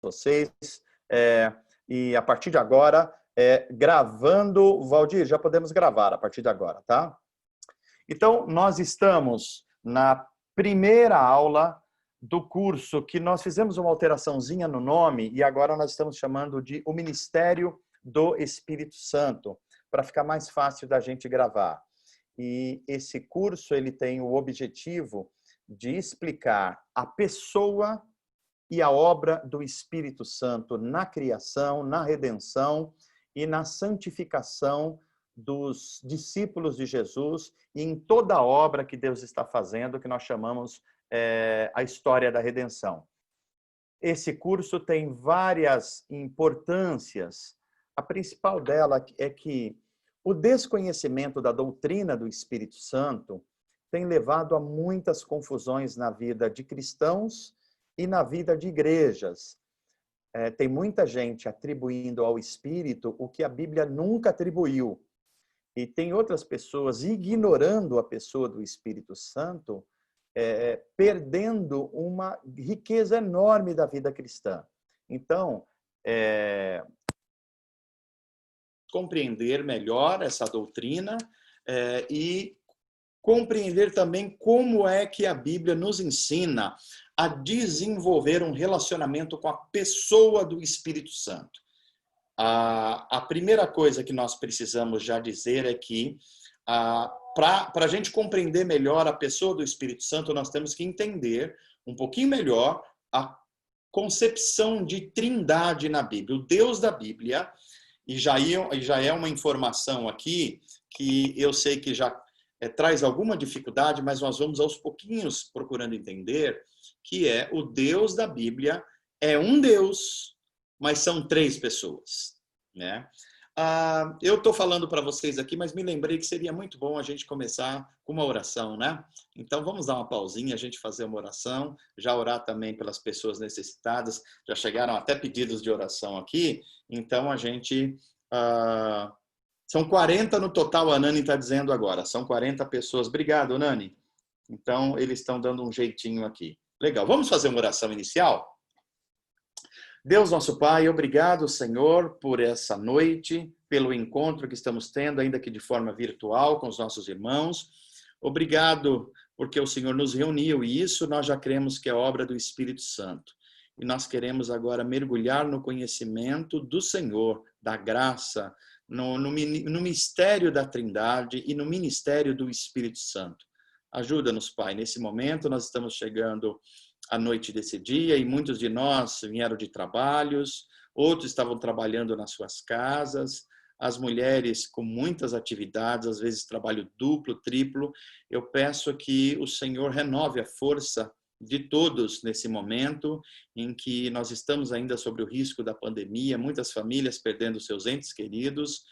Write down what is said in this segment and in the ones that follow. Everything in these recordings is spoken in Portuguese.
vocês. E a partir de agora, gravando... Valdir, já podemos gravar a partir de agora, tá? Então, nós estamos na primeira aula do curso que nós fizemos uma alteraçãozinha no nome e agora nós estamos chamando de O Ministério do Espírito Santo, para ficar mais fácil da gente gravar. E esse curso ele tem o objetivo de explicar a pessoa e a obra do Espírito Santo na criação, na redenção e na santificação dos discípulos de Jesus e em toda a obra que Deus está fazendo, que nós chamamos a história da redenção. Esse curso tem várias importâncias. A principal dela é que o desconhecimento da doutrina do Espírito Santo tem levado a muitas confusões na vida de cristãos e na vida de igrejas. Tem muita gente atribuindo ao Espírito o que a Bíblia nunca atribuiu. E tem outras pessoas ignorando a pessoa do Espírito Santo, perdendo uma riqueza enorme da vida cristã. Então, compreender melhor essa doutrina e compreender também como é que a Bíblia nos ensina a desenvolver um relacionamento com a pessoa do Espírito Santo. A primeira coisa que nós precisamos já dizer é que, para a gente compreender melhor a pessoa do Espírito Santo, nós temos que entender um pouquinho melhor a concepção de trindade na Bíblia. O Deus da Bíblia, e já é uma informação aqui que eu sei que já traz alguma dificuldade, mas nós vamos aos pouquinhos procurando entender que o Deus da Bíblia é um Deus, mas são três pessoas, né? Eu estou falando para vocês aqui, mas me lembrei que seria muito bom a gente começar com uma oração, né? Então vamos dar uma pausinha, a gente fazer uma oração, já orar também pelas pessoas necessitadas, já chegaram até pedidos de oração aqui, então a gente... São 40 no total, a Nani está dizendo agora. São 40 pessoas. Obrigado, Nani. Então, eles estão dando um jeitinho aqui. Legal. Vamos fazer uma oração inicial? Deus, nosso Pai, obrigado, Senhor, por essa noite, pelo encontro que estamos tendo, ainda que de forma virtual, com os nossos irmãos. Obrigado porque o Senhor nos reuniu e isso nós já cremos que é obra do Espírito Santo. E nós queremos agora mergulhar no conhecimento do Senhor, da graça, no mistério da Trindade e no ministério do Espírito Santo. Ajuda-nos, Pai. Nesse momento, nós estamos chegando à noite desse dia e muitos de nós vieram de trabalhos, outros estavam trabalhando nas suas casas, as mulheres com muitas atividades, às vezes trabalho duplo, triplo. Eu peço que o Senhor renove a força de todos nesse momento em que nós estamos ainda sobre o risco da pandemia, muitas famílias perdendo seus entes queridos,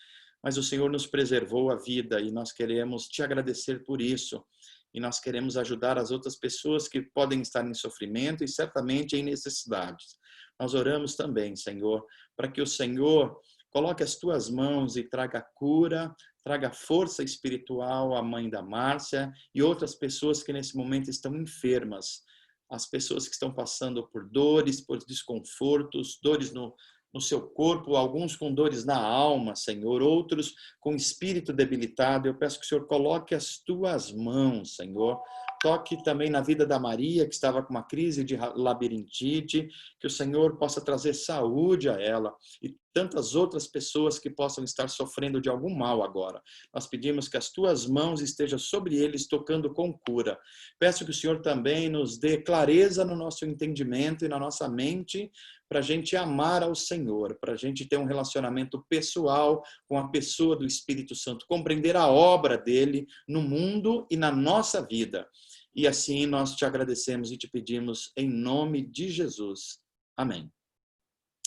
mas o Senhor nos preservou a vida e nós queremos te agradecer por isso. E nós queremos ajudar as outras pessoas que podem estar em sofrimento e certamente em necessidades. Nós oramos também, Senhor, para que o Senhor coloque as tuas mãos e traga cura, traga força espiritual à mãe da Márcia e outras pessoas que nesse momento estão enfermas. As pessoas que estão passando por dores, por desconfortos, dores no seu corpo, alguns com dores na alma, Senhor, outros com espírito debilitado. Eu peço que o Senhor coloque as tuas mãos, Senhor. Toque também na vida da Maria, que estava com uma crise de labirintite, que o Senhor possa trazer saúde a ela e tantas outras pessoas que possam estar sofrendo de algum mal agora. Nós pedimos que as tuas mãos estejam sobre eles, tocando com cura. Peço que o Senhor também nos dê clareza no nosso entendimento e na nossa mente, para a gente amar ao Senhor, para a gente ter um relacionamento pessoal com a pessoa do Espírito Santo, compreender a obra dele no mundo e na nossa vida. E assim nós te agradecemos e te pedimos em nome de Jesus. Amém.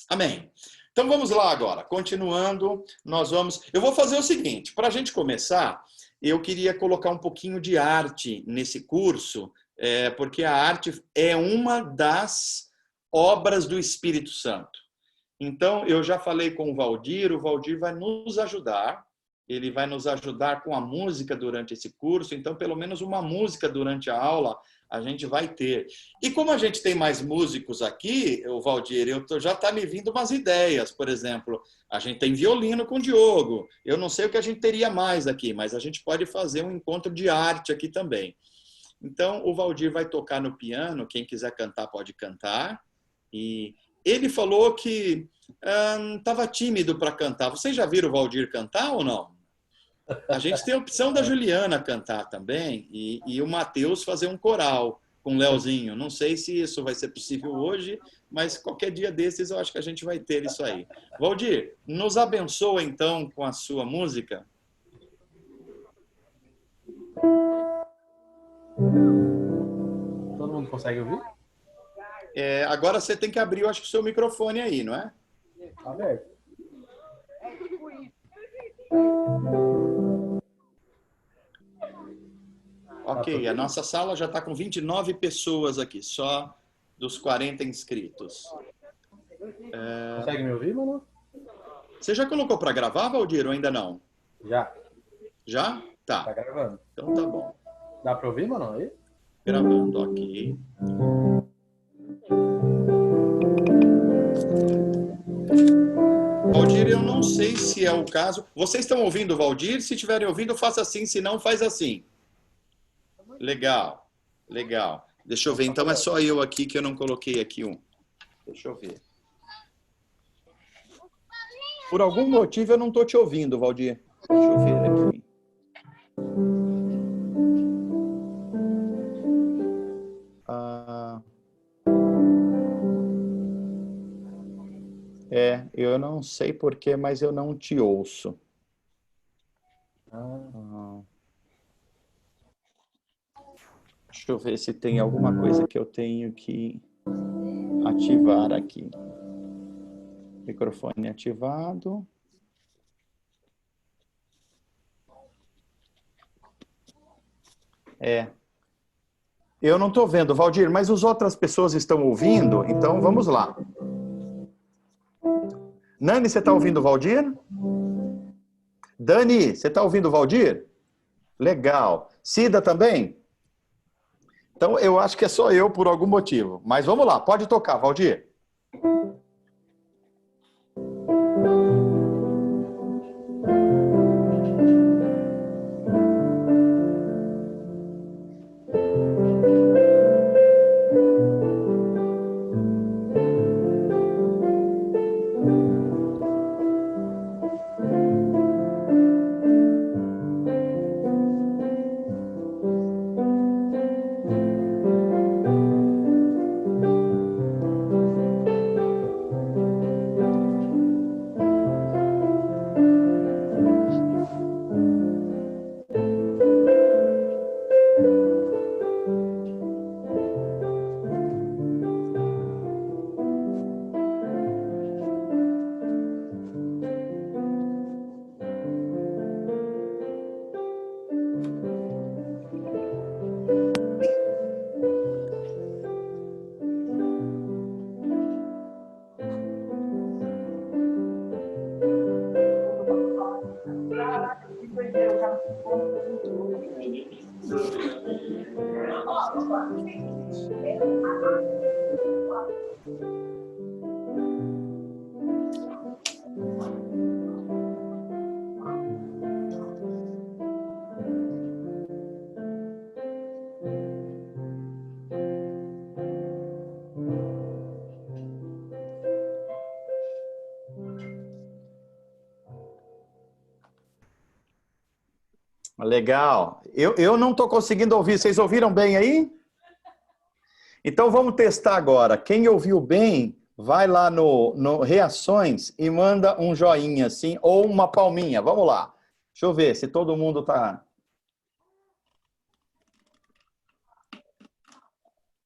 Amém. Então vamos lá agora. Continuando, eu vou fazer o seguinte, para a gente começar, eu queria colocar um pouquinho de arte nesse curso, porque a arte é uma das obras do Espírito Santo. Então, eu já falei com o Valdir vai nos ajudar, ele vai nos ajudar com a música durante esse curso, então pelo menos uma música durante a aula a gente vai ter. E como a gente tem mais músicos aqui, o Valdir, já está me vindo umas ideias. Por exemplo, a gente tem violino com o Diogo. Eu não sei o que a gente teria mais aqui, mas a gente pode fazer um encontro de arte aqui também. Então, o Valdir vai tocar no piano. Quem quiser cantar, pode cantar. E ele falou que estava tímido para cantar. Vocês já viram o Valdir cantar ou não? A gente tem a opção da Juliana cantar também e o Matheus fazer um coral com o Leozinho. Não sei se isso vai ser possível hoje, mas qualquer dia desses eu acho que a gente vai ter isso aí. Valdir, nos abençoa então com a sua música. Todo mundo consegue ouvir? Agora você tem que abrir, eu acho que o seu microfone aí, não é? Tá aberto. Ok, a nossa sala já está com 29 pessoas aqui, só dos 40 inscritos. Consegue me ouvir, mano? Você já colocou para gravar, Valdir, ou ainda não? Já. Já? Tá Tá. gravando. Então tá bom. Dá pra ouvir, mano? Aí? Gravando, ok. Valdir, eu não sei se é o caso. Vocês estão ouvindo o Valdir? Se estiverem ouvindo, faça assim, se não, faz assim. Legal, legal. Deixa eu ver, então é só eu aqui que eu não coloquei aqui um. Deixa eu ver. Por algum motivo eu não estou te ouvindo, Valdir. Deixa eu ver aqui. Eu não sei porquê, mas eu não te ouço. Deixa eu ver se tem alguma coisa que eu tenho que ativar aqui. Microfone ativado. Eu não estou vendo, Valdir, mas as outras pessoas estão ouvindo, então vamos lá. Nani, você está ouvindo o Valdir? Dani, você está ouvindo o Valdir? Legal. Cida também? Então, eu acho que é só eu por algum motivo. Mas vamos lá, pode tocar, Valdir. Legal. Eu não estou conseguindo ouvir. Vocês ouviram bem aí? Então vamos testar agora. Quem ouviu bem, vai lá no Reações e manda um joinha assim, ou uma palminha. Vamos lá. Deixa eu ver se todo mundo está...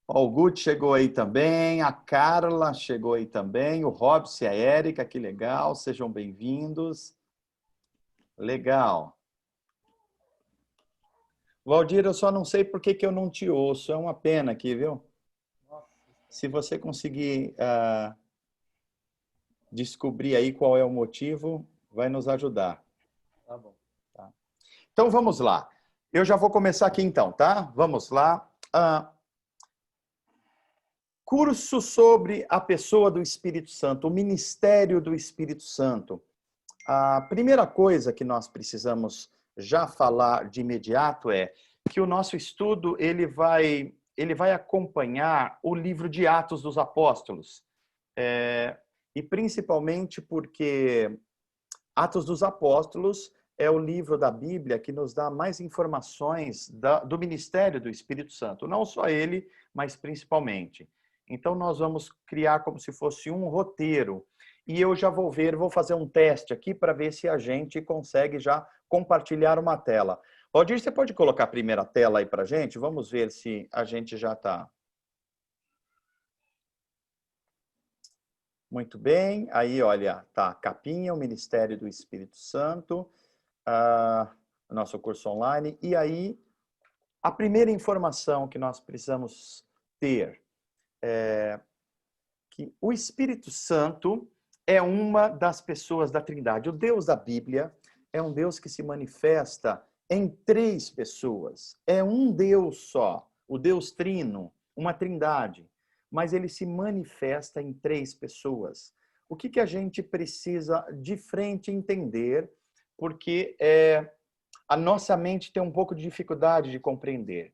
O Guti chegou aí também, a Carla chegou aí também, o Robson e a Érica, que legal, sejam bem-vindos. Legal. Valdir, eu só não sei por que eu não te ouço, é uma pena aqui, viu? Se você conseguir descobrir aí qual é o motivo, vai nos ajudar. Tá bom. Tá? Então, vamos lá. Eu já vou começar aqui então, tá? Vamos lá. Curso sobre a pessoa do Espírito Santo, o ministério do Espírito Santo. A primeira coisa que nós precisamos já falar de imediato é que o nosso estudo ele vai acompanhar o livro de Atos dos Apóstolos. E principalmente porque Atos dos Apóstolos é o livro da Bíblia que nos dá mais informações do ministério do Espírito Santo. Não só ele, mas principalmente. Então, nós vamos criar como se fosse um roteiro. E eu já vou fazer um teste aqui para ver se a gente consegue já compartilhar uma tela. Valdir, você pode colocar a primeira tela aí para a gente? Vamos ver se a gente já está. Muito bem. Aí, olha, tá a capinha, o Ministério do Espírito Santo, o nosso curso online. E aí, a primeira informação que nós precisamos ter é que o Espírito Santo é uma das pessoas da Trindade. O Deus da Bíblia é um Deus que se manifesta em 3 pessoas. É um Deus só, o Deus Trino, uma Trindade. Mas ele se manifesta em 3 pessoas. O que a gente precisa de frente entender, porque a nossa mente tem um pouco de dificuldade de compreender.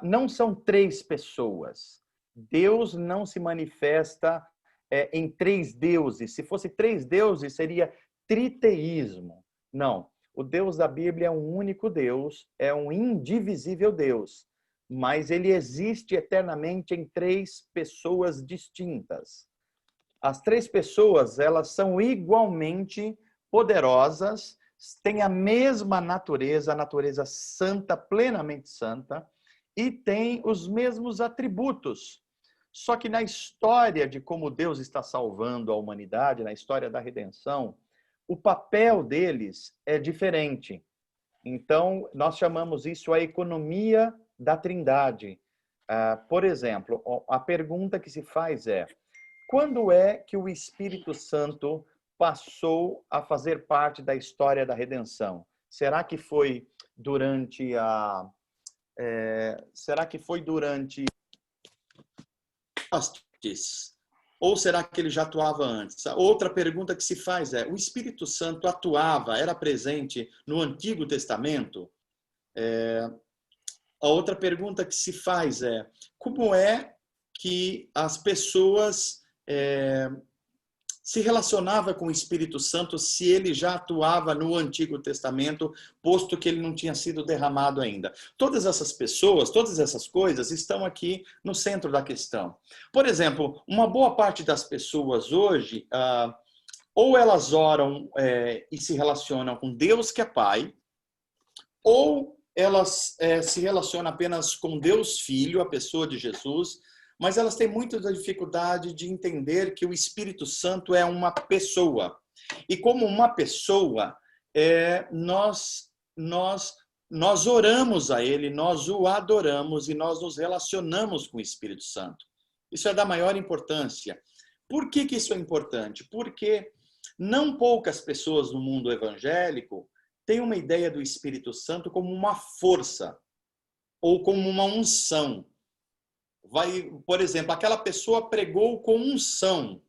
Não são 3 pessoas. Deus não se manifesta em 3 deuses. Se fosse 3 deuses, seria triteísmo. Não. O Deus da Bíblia é um único Deus, é um indivisível Deus, mas ele existe eternamente em 3 pessoas distintas. As 3 pessoas, elas são igualmente poderosas, têm a mesma natureza, a natureza santa, plenamente santa, e têm os mesmos atributos. Só que na história de como Deus está salvando a humanidade, na história da redenção, o papel deles é diferente. Então, nós chamamos isso a economia da Trindade. Por exemplo, a pergunta que se faz é: quando é que o Espírito Santo passou a fazer parte da história da redenção? Será que foi durante ou será que ele já atuava antes? Outra pergunta que se faz é: o Espírito Santo atuava, era presente no Antigo Testamento? A outra pergunta que se faz é: como é que as pessoas se relacionavam com o Espírito Santo se ele já atuava no Antigo Testamento, posto que ele não tinha sido derramado ainda? Todas essas pessoas, todas essas coisas estão aqui no centro da questão. Por exemplo, uma boa parte das pessoas hoje, ou elas oram e se relacionam com Deus que é Pai, ou elas se relacionam apenas com Deus Filho, a pessoa de Jesus, mas elas têm muita dificuldade de entender que o Espírito Santo é uma pessoa. E como uma pessoa, nós oramos a Ele, nós o adoramos e nós nos relacionamos com o Espírito Santo. Isso é da maior importância. Por que isso é importante? Porque não poucas pessoas no mundo evangélico têm uma ideia do Espírito Santo como uma força ou como uma unção. Por exemplo, aquela pessoa pregou com unção,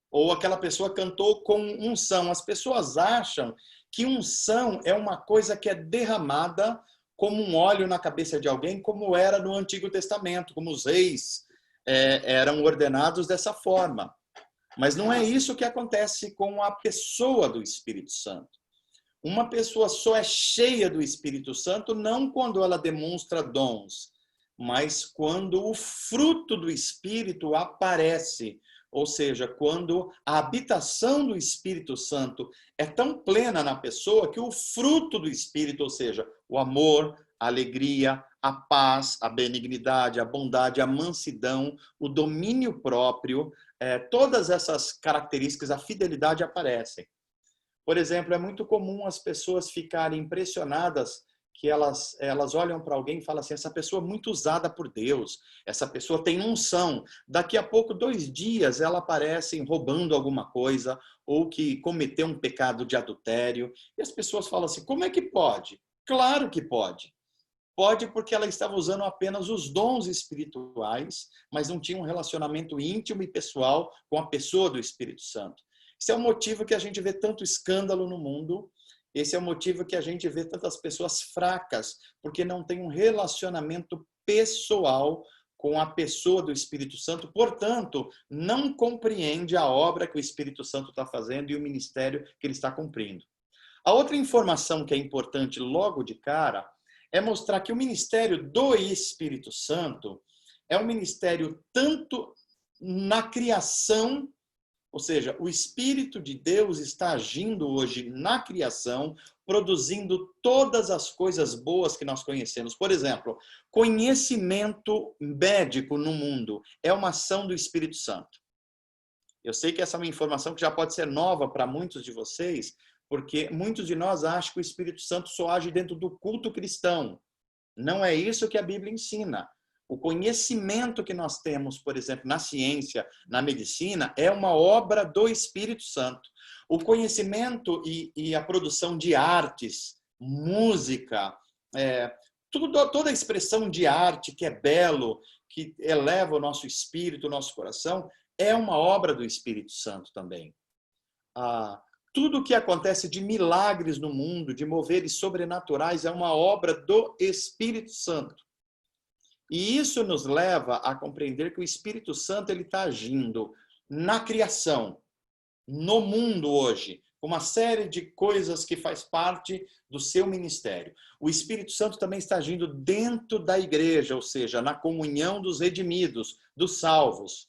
ou aquela pessoa cantou com unção. As pessoas acham que unção é uma coisa que é derramada como um óleo na cabeça de alguém, como era no Antigo Testamento, como os reis eram ordenados dessa forma. Mas não é isso que acontece com a pessoa do Espírito Santo. Uma pessoa só é cheia do Espírito Santo não quando ela demonstra dons, mas quando o fruto do Espírito aparece, ou seja, quando a habitação do Espírito Santo é tão plena na pessoa que o fruto do Espírito, ou seja, o amor, a alegria, a paz, a benignidade, a bondade, a mansidão, o domínio próprio, todas essas características, a fidelidade aparecem. Por exemplo, é muito comum as pessoas ficarem impressionadas que elas olham para alguém e falam assim: essa pessoa é muito usada por Deus, essa pessoa tem unção. Daqui a pouco, 2 dias, ela aparece roubando alguma coisa ou que cometeu um pecado de adultério. E as pessoas falam assim: como é que pode? Claro que pode. Pode porque ela estava usando apenas os dons espirituais, mas não tinha um relacionamento íntimo e pessoal com a pessoa do Espírito Santo. Esse é o motivo que a gente vê tanto escândalo no mundo. Esse é o motivo que a gente vê tantas pessoas fracas, porque não tem um relacionamento pessoal com a pessoa do Espírito Santo, portanto, não compreende a obra que o Espírito Santo está fazendo e o ministério que ele está cumprindo. A outra informação que é importante logo de cara é mostrar que o ministério do Espírito Santo é um ministério tanto na criação, ou seja, o Espírito de Deus está agindo hoje na criação, produzindo todas as coisas boas que nós conhecemos. Por exemplo, conhecimento médico no mundo é uma ação do Espírito Santo. Eu sei que essa é uma informação que já pode ser nova para muitos de vocês, porque muitos de nós acham que o Espírito Santo só age dentro do culto cristão. Não é isso que a Bíblia ensina. O conhecimento que nós temos, por exemplo, na ciência, na medicina, é uma obra do Espírito Santo. O conhecimento e a produção de artes, música, toda a expressão de arte que é belo, que eleva o nosso espírito, o nosso coração, é uma obra do Espírito Santo também. Tudo que acontece de milagres no mundo, de moveres sobrenaturais, é uma obra do Espírito Santo. E isso nos leva a compreender que o Espírito Santo ele está agindo na criação, no mundo hoje, uma série de coisas que faz parte do seu ministério. O Espírito Santo também está agindo dentro da igreja, ou seja, na comunhão dos redimidos, dos salvos,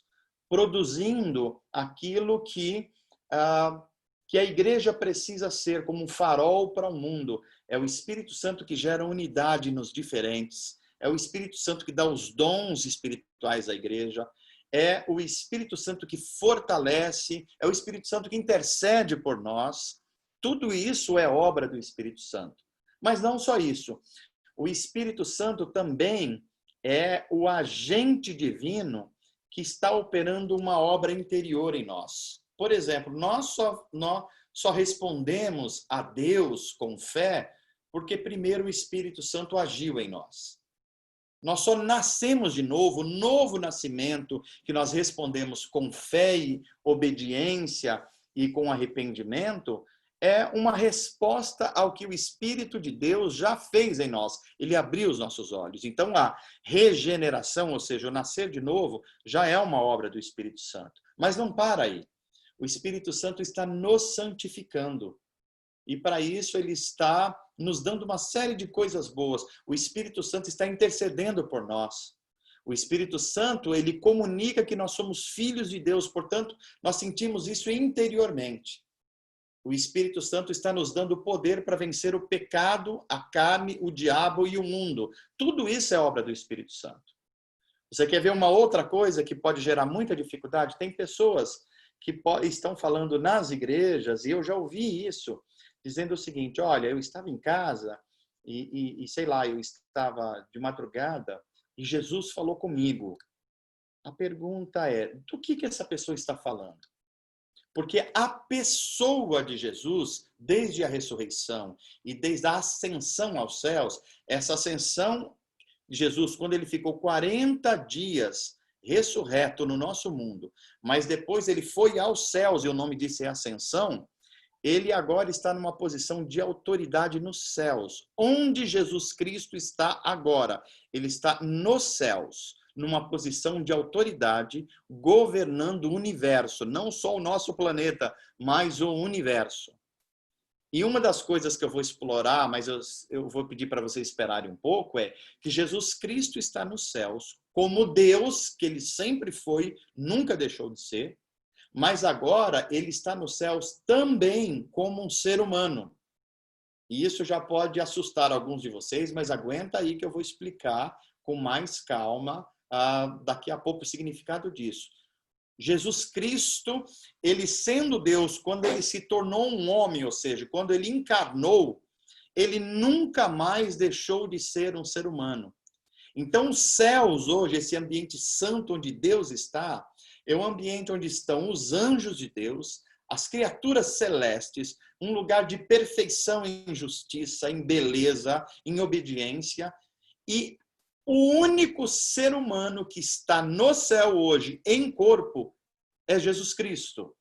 produzindo aquilo que a igreja precisa ser como um farol para o mundo. É o Espírito Santo que gera unidade nos diferentes. É o Espírito Santo que dá os dons espirituais à igreja. É o Espírito Santo que fortalece. É o Espírito Santo que intercede por nós. Tudo isso é obra do Espírito Santo. Mas não só isso. O Espírito Santo também é o agente divino que está operando uma obra interior em nós. Por exemplo, nós só respondemos a Deus com fé porque primeiro o Espírito Santo agiu em nós. Nós só nascemos de novo, novo nascimento, que nós respondemos com fé e obediência e com arrependimento, é uma resposta ao que o Espírito de Deus já fez em nós. Ele abriu os nossos olhos. Então, a regeneração, ou seja, o nascer de novo, já é uma obra do Espírito Santo. Mas não para aí. O Espírito Santo está nos santificando. E para isso ele está nos dando uma série de coisas boas. O Espírito Santo está intercedendo por nós. O Espírito Santo, ele comunica que nós somos filhos de Deus, portanto, nós sentimos isso interiormente. O Espírito Santo está nos dando poder para vencer o pecado, a carne, o diabo e o mundo. Tudo isso é obra do Espírito Santo. Você quer ver uma outra coisa que pode gerar muita dificuldade? Tem pessoas que estão falando nas igrejas, e eu já ouvi isso, dizendo o seguinte: olha, eu estava em casa e sei lá, eu estava de madrugada e Jesus falou comigo. A pergunta é, do que essa pessoa está falando? Porque a pessoa de Jesus, desde a ressurreição e desde a ascensão aos céus, essa ascensão de Jesus, quando ele ficou 40 dias ressurreto no nosso mundo, mas depois ele foi aos céus, e o nome disso é ascensão, ele agora está numa posição de autoridade nos céus. Onde Jesus Cristo está agora? Ele está nos céus, numa posição de autoridade, governando o universo, não só o nosso planeta, mas o universo. E uma das coisas que eu vou explorar, mas eu vou pedir para vocês esperarem um pouco, é que Jesus Cristo está nos céus, como Deus, que ele sempre foi, nunca deixou de ser, mas agora ele está nos céus também como um ser humano. E isso já pode assustar alguns de vocês, mas aguenta aí que eu vou explicar com mais calma daqui a pouco o significado disso. Jesus Cristo, ele sendo Deus, quando ele se tornou um homem, ou seja, quando ele encarnou, ele nunca mais deixou de ser um ser humano. Então, os céus hoje, esse ambiente santo onde Deus está, é um ambiente onde estão os anjos de Deus, as criaturas celestes, um lugar de perfeição em justiça, em beleza, em obediência. E o único ser humano que está no céu hoje, em corpo, é Jesus Cristo.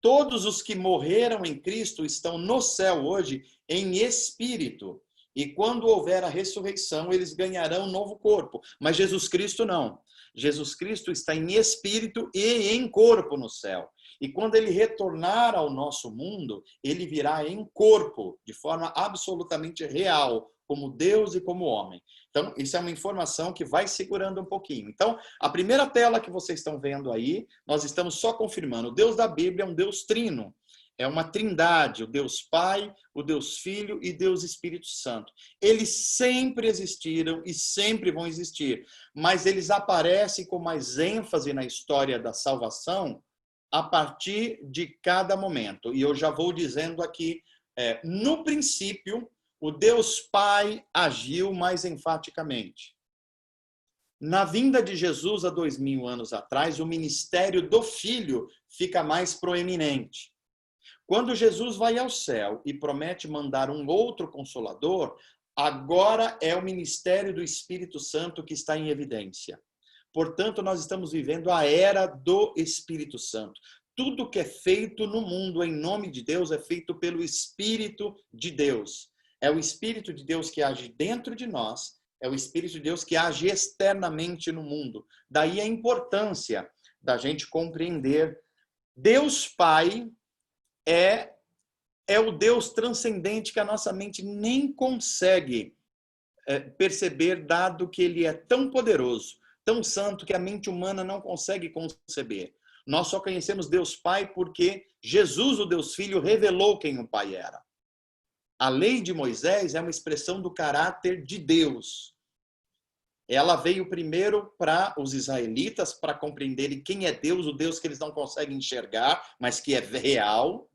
Todos os que morreram em Cristo estão no céu hoje em espírito. E quando houver a ressurreição, eles ganharão um novo corpo. Mas Jesus Cristo não. Jesus Cristo está em espírito e em corpo no céu. E quando ele retornar ao nosso mundo, ele virá em corpo, de forma absolutamente real, como Deus e como homem. Então, isso é uma informação que vai segurando um pouquinho. Então, a primeira tela que vocês estão vendo aí, nós estamos só confirmando. O Deus da Bíblia é um Deus trino. É uma trindade, o Deus Pai, o Deus Filho e Deus Espírito Santo. Eles sempre existiram e sempre vão existir, mas eles aparecem com mais ênfase na história da salvação a partir de cada momento. E eu já vou dizendo aqui, no princípio, o Deus Pai agiu mais enfaticamente. Na vinda de Jesus há 2000 anos atrás, o ministério do Filho fica mais proeminente. Quando Jesus vai ao céu e promete mandar um outro Consolador, agora é o ministério do Espírito Santo que está em evidência. Portanto, nós estamos vivendo a era do Espírito Santo. Tudo que é feito no mundo em nome de Deus é feito pelo Espírito de Deus. É o Espírito de Deus que age dentro de nós, é o Espírito de Deus que age externamente no mundo. Daí a importância da gente compreender Deus Pai é o Deus transcendente que a nossa mente nem consegue perceber, dado que ele é tão poderoso, tão santo, que a mente humana não consegue conceber. Nós só conhecemos Deus Pai porque Jesus, o Deus Filho, revelou quem o Pai era. A lei de Moisés é uma expressão do caráter de Deus. Ela veio primeiro para os israelitas, para compreenderem quem é Deus, o Deus que eles não conseguem enxergar, mas que é real.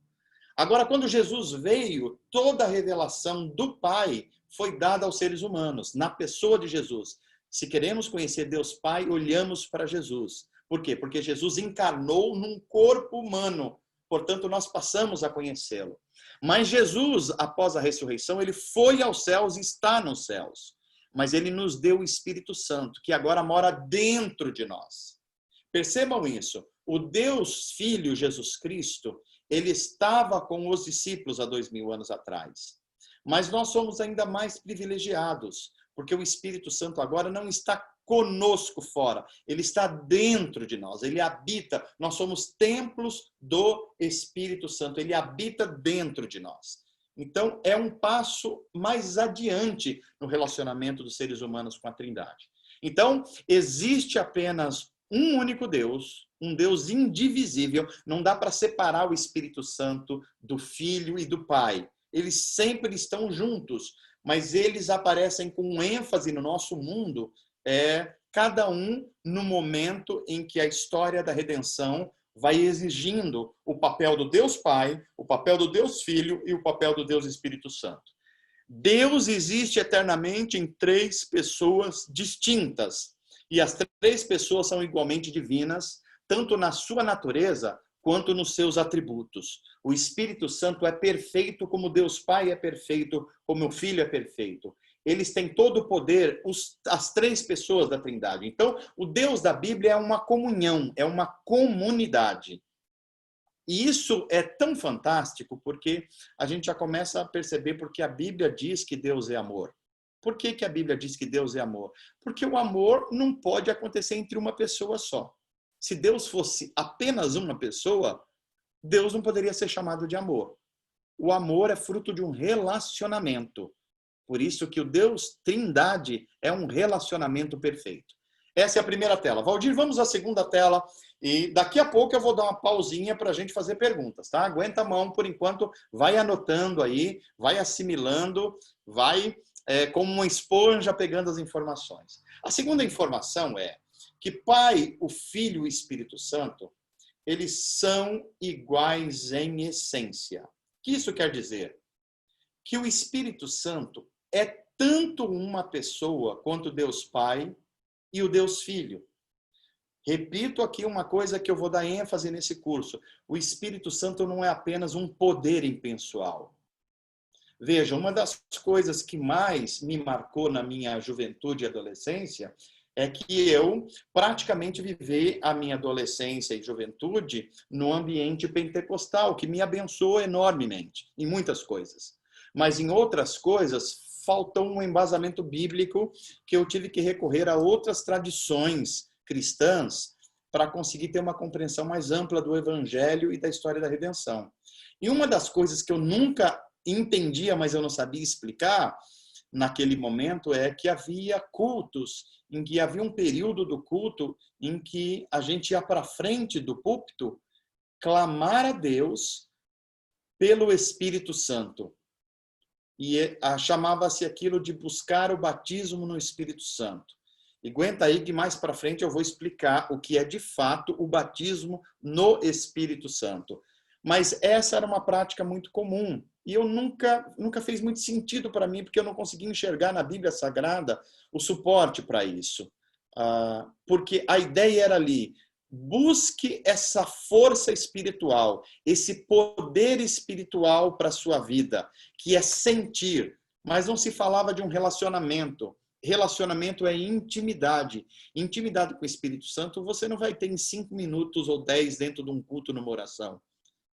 Agora, quando Jesus veio, toda a revelação do Pai foi dada aos seres humanos, na pessoa de Jesus. Se queremos conhecer Deus Pai, olhamos para Jesus. Por quê? Porque Jesus encarnou num corpo humano. Portanto, nós passamos a conhecê-lo. Mas Jesus, após a ressurreição, ele foi aos céus e está nos céus. Mas ele nos deu o Espírito Santo, que agora mora dentro de nós. Percebam isso. O Deus Filho, Jesus Cristo, ele estava com os discípulos há 2000 anos atrás. Mas nós somos ainda mais privilegiados, porque o Espírito Santo agora não está conosco fora, ele está dentro de nós, ele habita, nós somos templos do Espírito Santo, ele habita dentro de nós. Então, é um passo mais adiante no relacionamento dos seres humanos com a Trindade. Então, existe apenas um único Deus, um Deus indivisível, não dá para separar o Espírito Santo do Filho e do Pai. Eles sempre estão juntos, mas eles aparecem com ênfase no nosso mundo, cada um no momento em que a história da redenção vai exigindo o papel do Deus Pai, o papel do Deus Filho e o papel do Deus Espírito Santo. Deus existe eternamente em três pessoas distintas. E as três pessoas são igualmente divinas, tanto na sua natureza quanto nos seus atributos. O Espírito Santo é perfeito como Deus Pai é perfeito, como o Filho é perfeito. Eles têm todo o poder, as três pessoas da Trindade. Então, o Deus da Bíblia é uma comunhão, é uma comunidade. E isso é tão fantástico porque a gente já começa a perceber porque a Bíblia diz que Deus é amor. Por que a Bíblia diz que Deus é amor? Porque o amor não pode acontecer entre uma pessoa só. Se Deus fosse apenas uma pessoa, Deus não poderia ser chamado de amor. O amor é fruto de um relacionamento. Por isso que o Deus Trindade é um relacionamento perfeito. Essa é a primeira tela. Valdir, vamos à segunda tela. E daqui a pouco eu vou dar uma pausinha para a gente fazer perguntas, tá? Aguenta a mão por enquanto, vai anotando aí, vai assimilando, vai como uma esponja pegando as informações. A segunda informação é que Pai, o Filho e o Espírito Santo, eles são iguais em essência. O que isso quer dizer? Que o Espírito Santo é tanto uma pessoa quanto Deus Pai e o Deus Filho. Repito aqui uma coisa que eu vou dar ênfase nesse curso. O Espírito Santo não é apenas um poder impessoal. Veja, uma das coisas que mais me marcou na minha juventude e adolescência é que eu praticamente vivi a minha adolescência e juventude no ambiente pentecostal, que me abençoou enormemente em muitas coisas. Mas em outras coisas, faltou um embasamento bíblico que eu tive que recorrer a outras tradições cristãs para conseguir ter uma compreensão mais ampla do evangelho e da história da redenção. E uma das coisas que eu nunca entendia, mas eu não sabia explicar naquele momento, é que havia cultos em que havia um período do culto em que a gente ia para frente do púlpito clamar a Deus pelo Espírito Santo. E chamava-se aquilo de buscar o batismo no Espírito Santo. E aguenta aí que mais para frente eu vou explicar o que é de fato o batismo no Espírito Santo. Mas essa era uma prática muito comum. E eu nunca fez muito sentido para mim, porque eu não conseguia enxergar na Bíblia Sagrada o suporte para isso. Porque a ideia era ali, busque essa força espiritual, esse poder espiritual para a sua vida, que é sentir. Mas não se falava de um relacionamento. Relacionamento é intimidade. Intimidade com o Espírito Santo você não vai ter em 5 minutos ou 10 dentro de um culto numa oração.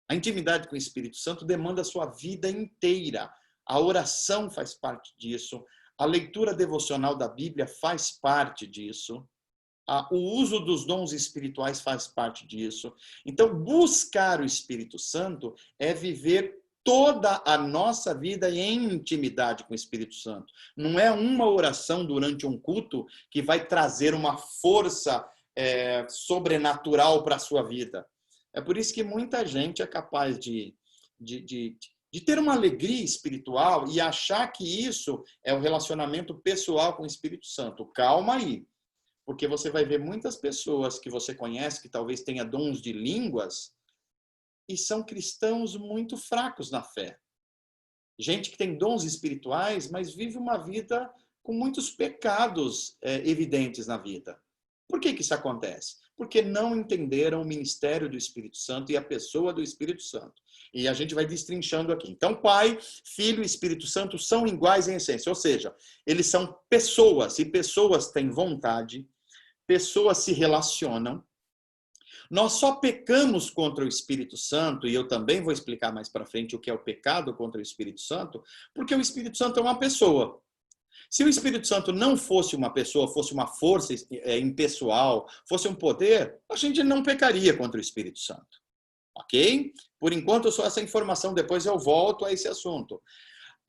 A intimidade com o Espírito Santo demanda a sua vida inteira. A oração faz parte disso. A leitura devocional da Bíblia faz parte disso. O uso dos dons espirituais faz parte disso. Então, buscar o Espírito Santo é viver toda a nossa vida em intimidade com o Espírito Santo. Não é uma oração durante um culto que vai trazer uma força sobrenatural para a sua vida. É por isso que muita gente é capaz de ter uma alegria espiritual e achar que isso é o relacionamento pessoal com o Espírito Santo. Calma aí, porque você vai ver muitas pessoas que você conhece que talvez tenha dons de línguas e são cristãos muito fracos na fé. Gente que tem dons espirituais, mas vive uma vida com muitos pecados evidentes na vida. Por que isso acontece? Porque não entenderam o ministério do Espírito Santo e a pessoa do Espírito Santo. E a gente vai destrinchando aqui. Então, Pai, Filho e Espírito Santo são iguais em essência, ou seja, eles são pessoas, e pessoas têm vontade, pessoas se relacionam. Nós só pecamos contra o Espírito Santo, e eu também vou explicar mais para frente o que é o pecado contra o Espírito Santo, porque o Espírito Santo é uma pessoa. Se o Espírito Santo não fosse uma pessoa, fosse uma força impessoal, fosse um poder, a gente não pecaria contra o Espírito Santo. Ok? Por enquanto, só essa informação, depois eu volto a esse assunto.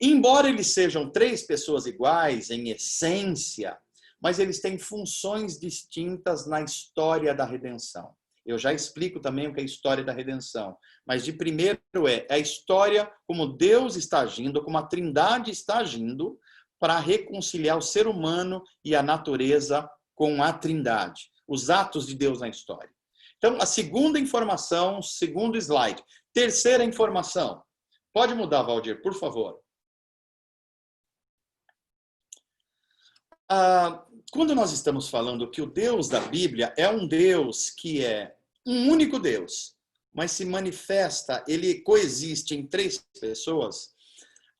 Embora eles sejam 3 pessoas iguais em essência, mas eles têm funções distintas na história da redenção. Eu já explico também o que é a história da redenção. Mas de primeiro é a história como Deus está agindo, como a Trindade está agindo, para reconciliar o ser humano e a natureza com a Trindade. Os atos de Deus na história. Então, a segunda informação, segundo slide. Terceira informação. Pode mudar, Valdir, por favor. Quando nós estamos falando que o Deus da Bíblia é um Deus que é um único Deus, mas se manifesta, ele coexiste em 3 pessoas,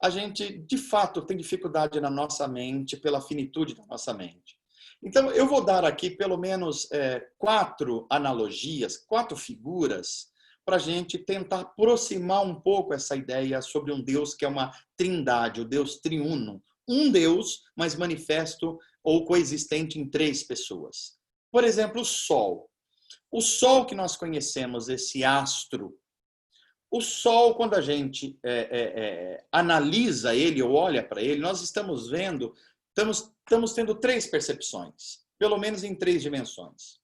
a gente, de fato, tem dificuldade na nossa mente, pela finitude da nossa mente. Então, eu vou dar aqui pelo menos 4 analogias, 4 figuras, para a gente tentar aproximar um pouco essa ideia sobre um Deus que é uma trindade, o Deus triuno. Um Deus, mas manifesto ou coexistente em 3 pessoas. Por exemplo, o Sol. O Sol que nós conhecemos, esse astro, o Sol, quando a gente analisa ele ou olha para ele, nós estamos vendo, estamos tendo 3 percepções, pelo menos em 3 dimensões.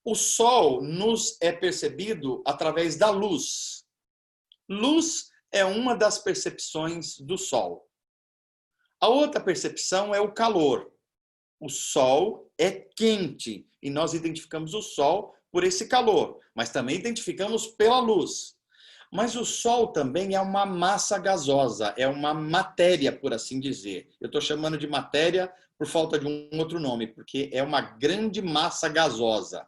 O Sol nos é percebido através da luz. Luz é uma das percepções do Sol. A outra percepção é o calor. O Sol é quente e nós identificamos o Sol por esse calor, mas também identificamos pela luz. Mas o Sol também é uma massa gasosa, é uma matéria, por assim dizer. Eu estou chamando de matéria por falta de um outro nome, porque é uma grande massa gasosa.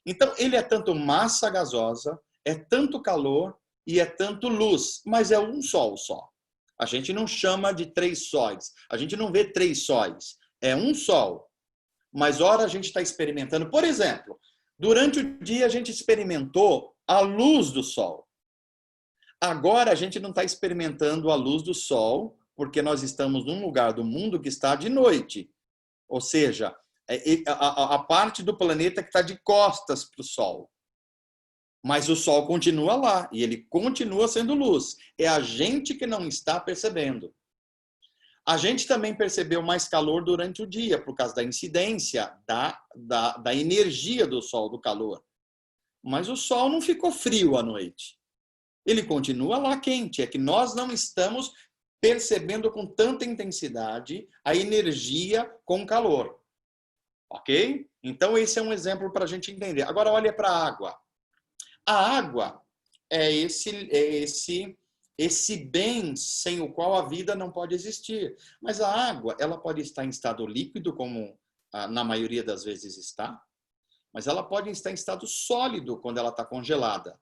Então, ele é tanto massa gasosa, é tanto calor e é tanto luz, mas é um Sol só. A gente não chama de 3 sóis. A gente não vê 3 sóis. É um sol. Mas ora a gente está experimentando. Por exemplo, durante o dia a gente experimentou a luz do sol. Agora a gente não está experimentando a luz do sol, porque nós estamos num lugar do mundo que está de noite. Ou seja, a parte do planeta que está de costas para o sol. Mas o sol continua lá e ele continua sendo luz. É a gente que não está percebendo. A gente também percebeu mais calor durante o dia, por causa da incidência da energia do sol, do calor. Mas o sol não ficou frio à noite. Ele continua lá quente. É que nós não estamos percebendo com tanta intensidade a energia com calor. Ok? Então, esse é um exemplo para a gente entender. Agora, olha para a água. A água é esse bem sem o qual a vida não pode existir. Mas a água, ela pode estar em estado líquido, como na maioria das vezes está, mas ela pode estar em estado sólido quando ela está congelada.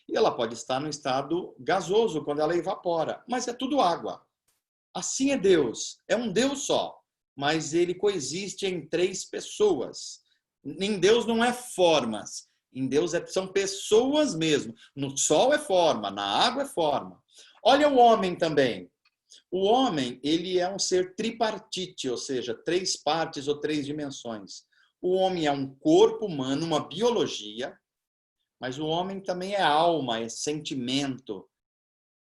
E ela pode estar no estado gasoso quando ela evapora. Mas é tudo água. Assim é Deus. É um Deus só, mas ele coexiste em 3 pessoas. Em Deus não é formas. Em Deus são pessoas mesmo. No sol é forma, na água é forma. Olha o homem também. O homem, ele é um ser tripartite, ou seja, 3 partes ou 3 dimensões. O homem é um corpo humano, uma biologia, mas o homem também é alma, é sentimento.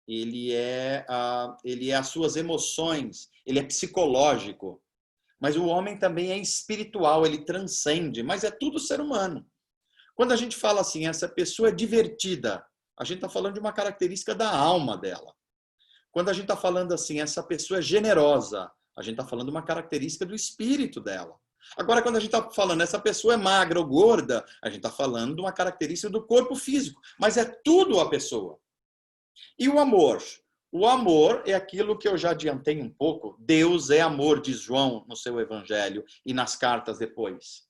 Ele é as suas emoções, ele é psicológico. Mas o homem também é espiritual, ele transcende, mas é tudo ser humano. Quando a gente fala assim, essa pessoa é divertida, a gente está falando de uma característica da alma dela. Quando a gente está falando assim, essa pessoa é generosa, a gente está falando de uma característica do espírito dela. Agora, quando a gente está falando essa pessoa é magra ou gorda, a gente está falando de uma característica do corpo físico, mas é tudo a pessoa. E o amor? O amor é aquilo que eu já adiantei um pouco. Deus é amor, diz João no seu evangelho e nas cartas depois.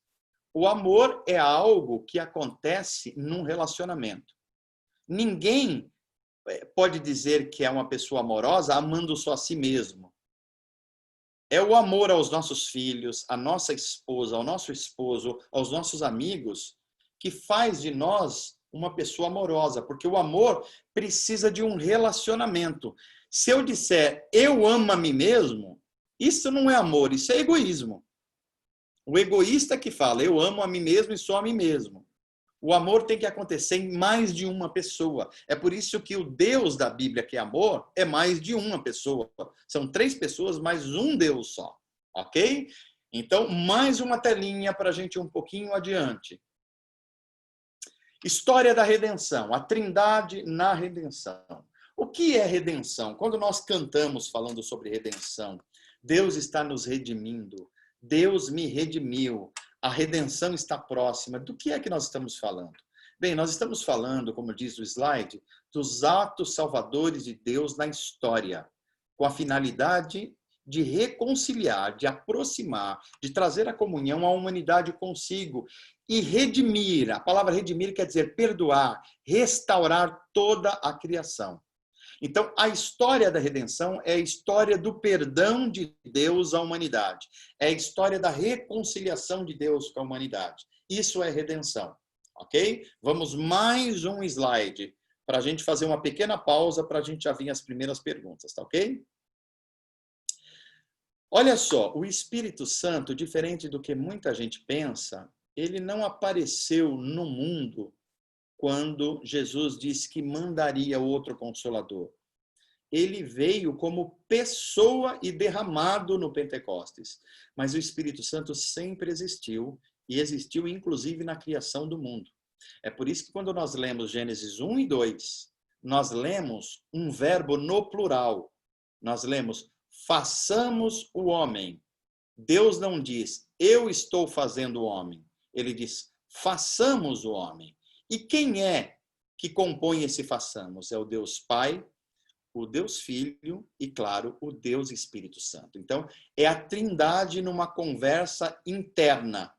O amor é algo que acontece num relacionamento. Ninguém pode dizer que é uma pessoa amorosa amando só a si mesmo. É o amor aos nossos filhos, à nossa esposa, ao nosso esposo, aos nossos amigos, que faz de nós uma pessoa amorosa, porque o amor precisa de um relacionamento. Se eu disser eu amo a mim mesmo, isso não é amor, isso é egoísmo. O egoísta que fala eu amo a mim mesmo e só a mim mesmo. O amor tem que acontecer em mais de uma pessoa. É por isso que o Deus da Bíblia, que é amor, é mais de uma pessoa. São 3 pessoas, mais um Deus só. Ok? Então, mais uma telinha para a gente ir um pouquinho adiante. História da redenção. A Trindade na redenção. O que é redenção? Quando nós cantamos falando sobre redenção, Deus está nos redimindo. Deus me redimiu. A redenção está próxima. Do que é que nós estamos falando? Bem, nós estamos falando, como diz o slide, dos atos salvadores de Deus na história, com a finalidade de reconciliar, de aproximar, de trazer a comunhão à humanidade consigo e redimir. A palavra redimir quer dizer perdoar, restaurar toda a criação. Então, a história da redenção é a história do perdão de Deus à humanidade. É a história da reconciliação de Deus com a humanidade. Isso é redenção, ok? Vamos mais um slide para a gente fazer uma pequena pausa para a gente já vir as primeiras perguntas, tá ok? Olha só, o Espírito Santo, diferente do que muita gente pensa, ele não apareceu no mundo quando Jesus disse que mandaria outro Consolador. Ele veio como pessoa e derramado no Pentecostes. Mas o Espírito Santo sempre existiu, e existiu inclusive na criação do mundo. É por isso que quando nós lemos Gênesis 1 e 2, nós lemos um verbo no plural. Nós lemos, façamos o homem. Deus não diz, eu estou fazendo o homem. Ele diz, façamos o homem. E quem é que compõe esse façamos? É o Deus Pai, o Deus Filho e, claro, o Deus Espírito Santo. Então, é a Trindade numa conversa interna.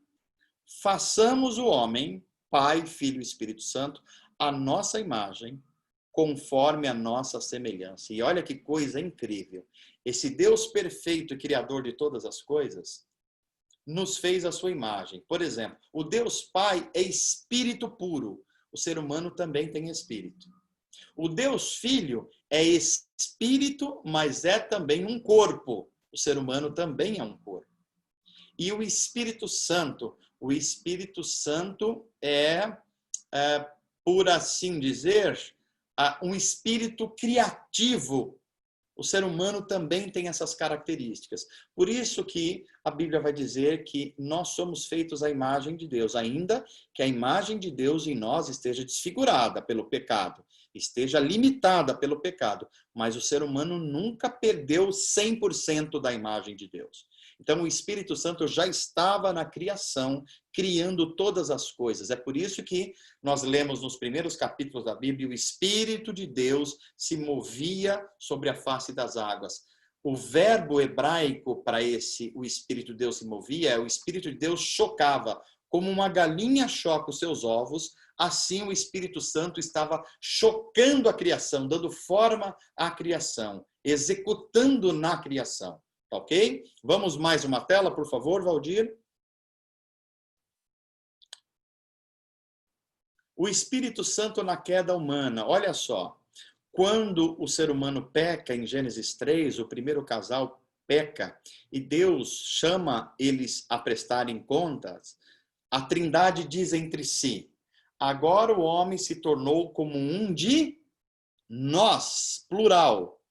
Façamos o homem, Pai, Filho e Espírito Santo, a nossa imagem, conforme a nossa semelhança. E olha que coisa incrível. Esse Deus perfeito e criador de todas as coisas nos fez a sua imagem. Por exemplo, o Deus Pai é espírito puro. O ser humano também tem espírito. O Deus Filho é espírito, mas é também um corpo. O ser humano também é um corpo. E o Espírito Santo é, por assim dizer, um espírito criativo. O ser humano também tem essas características. Por isso que a Bíblia vai dizer que nós somos feitos à imagem de Deus, ainda que a imagem de Deus em nós esteja desfigurada pelo pecado, esteja limitada pelo pecado, mas o ser humano nunca perdeu 100% da imagem de Deus. Então, o Espírito Santo já estava na criação, criando todas as coisas. É por isso que nós lemos nos primeiros capítulos da Bíblia, o Espírito de Deus se movia sobre a face das águas. O verbo hebraico para o Espírito de Deus se movia, o Espírito de Deus chocava. Como uma galinha choca os seus ovos, assim o Espírito Santo estava chocando a criação, dando forma à criação, executando na criação. Ok? Vamos mais uma tela, por favor, Valdir. O Espírito Santo na queda humana. Olha só. Quando o ser humano peca, em Gênesis 3, o primeiro casal peca, e Deus chama eles a prestarem contas, a Trindade diz entre si: agora o homem se tornou como um de nós, plural.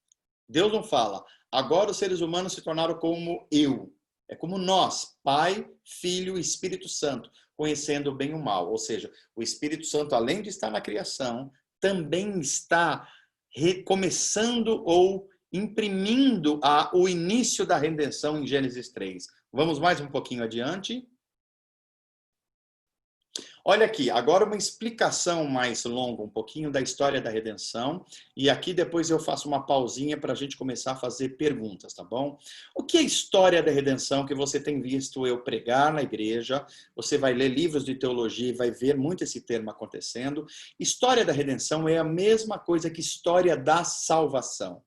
Deus não fala, agora os seres humanos se tornaram como eu. É como nós, Pai, Filho e Espírito Santo, conhecendo o bem e o mal. Ou seja, o Espírito Santo, além de estar na criação, também está recomeçando ou imprimindo o início da redenção em Gênesis 3. Vamos mais um pouquinho adiante. Olha aqui, agora uma explicação mais longa, um pouquinho da história da redenção. E aqui depois eu faço uma pausinha para a gente começar a fazer perguntas, tá bom? O que é a história da redenção que você tem visto eu pregar na igreja? Você vai ler livros de teologia e vai ver muito esse termo acontecendo. História da redenção é a mesma coisa que história da salvação.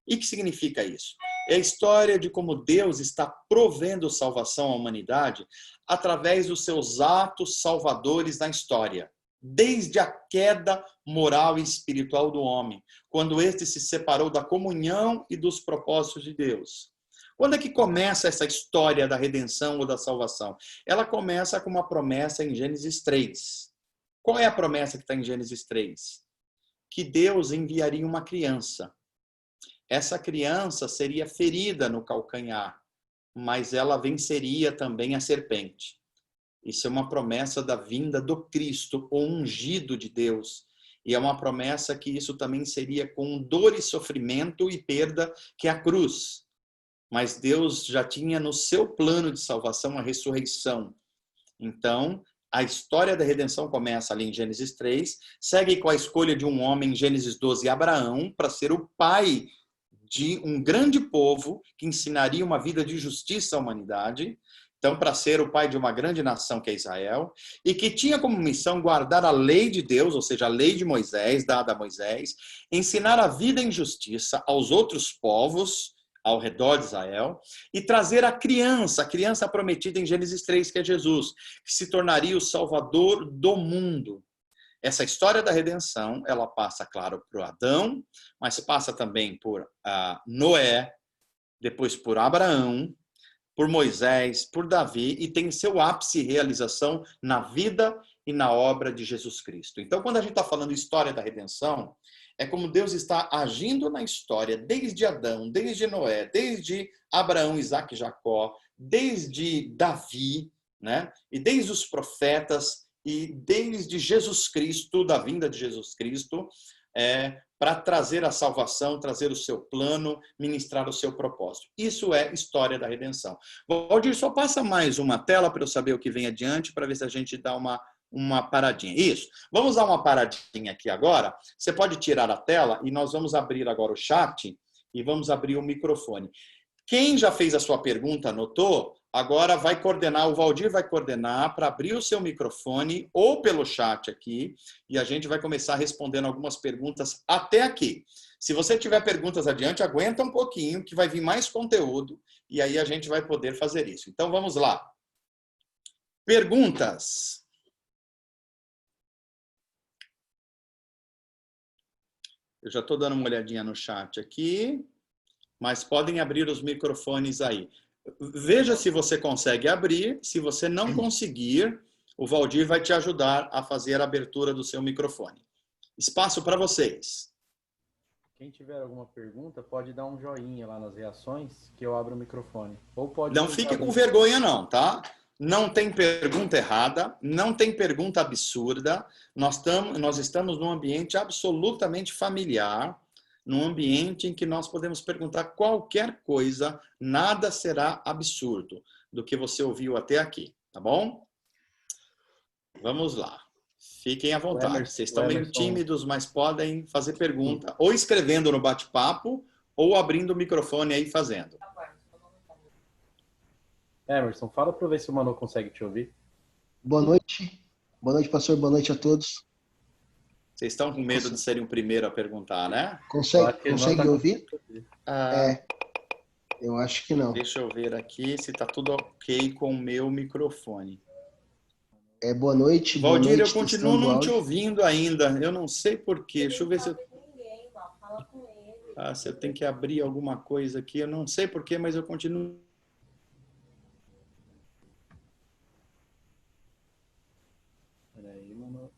E o que significa isso? É a história de como Deus está provendo salvação à humanidade através dos seus atos salvadores na história, desde a queda moral e espiritual do homem, quando este se separou da comunhão e dos propósitos de Deus. Quando é que começa essa história da redenção ou da salvação? Ela começa com uma promessa em Gênesis 3. Qual é a promessa que está em Gênesis 3? Que Deus enviaria uma criança. Essa criança seria ferida no calcanhar, mas ela venceria também a serpente. Isso é uma promessa da vinda do Cristo, o ungido de Deus. E é uma promessa que isso também seria com dor e sofrimento e perda, que é a cruz. Mas Deus já tinha no seu plano de salvação a ressurreição. Então, a história da redenção começa ali em Gênesis 3, segue com a escolha de um homem em Gênesis 12, Abraão, para ser o pai de um grande povo que ensinaria uma vida de justiça à humanidade, então para ser o pai de uma grande nação que é Israel, e que tinha como missão guardar a lei de Deus, ou seja, a lei de Moisés, dada a Moisés, ensinar a vida em justiça aos outros povos ao redor de Israel, e trazer a criança prometida em Gênesis 3, que é Jesus, que se tornaria o Salvador do mundo. Essa história da redenção, ela passa, claro, por Adão, mas passa também por Noé, depois por Abraão, por Moisés, por Davi, e tem seu ápice e realização na vida e na obra de Jesus Cristo. Então, quando a gente está falando história da redenção, é como Deus está agindo na história, desde Adão, desde Noé, desde Abraão, Isaac e Jacó, desde Davi, né? E desde os profetas, e desde Jesus Cristo, da vinda de Jesus Cristo, para trazer a salvação, trazer o seu plano, ministrar o seu propósito. Isso é história da redenção. Valdir, só passa mais uma tela para eu saber o que vem adiante, para ver se a gente dá uma paradinha. Isso. Vamos dar uma paradinha aqui agora. Você pode tirar a tela e nós vamos abrir agora o chat e vamos abrir o microfone. Quem já fez a sua pergunta, anotou? agora vai coordenar, o Valdir vai coordenar para abrir o seu microfone ou pelo chat aqui, e a gente vai começar respondendo algumas perguntas até aqui. Se você tiver perguntas adiante, aguenta um pouquinho, que vai vir mais conteúdo, e aí a gente vai poder fazer isso. Então, vamos lá. Perguntas. Eu já estou dando uma olhadinha no chat aqui, mas podem abrir os microfones aí. Veja se você consegue abrir. Se você não conseguir, o Valdir vai te ajudar a fazer a abertura do seu microfone. Espaço para vocês. Quem tiver alguma pergunta, pode dar um joinha lá nas reações, que eu abro o microfone. Ou pode Não fique com vergonha não, tá? Não tem pergunta errada, não tem pergunta absurda. Nós estamos num ambiente absolutamente familiar, num ambiente em que nós podemos perguntar qualquer coisa, nada será absurdo do que você ouviu até aqui, tá bom? Vamos lá. Fiquem à vontade. Vocês estão meio tímidos, mas podem fazer pergunta, ou escrevendo no bate-papo, ou abrindo o microfone aí e fazendo. Emerson, fala para ver se o Manu consegue te ouvir. Boa noite. Boa noite, pastor. Boa noite a todos. Vocês estão com medo de serem o primeiro a perguntar, né? Consegue ouvir? Eu acho que não. Deixa eu ver aqui se está tudo ok com o meu microfone. Boa noite. Valdir, boa noite, eu continuo não te ouvindo ainda. Eu não sei por quê. Deixa eu ver se eu... se eu tenho que abrir alguma coisa aqui. Eu não sei por quê, mas eu continuo... Peraí, Manu.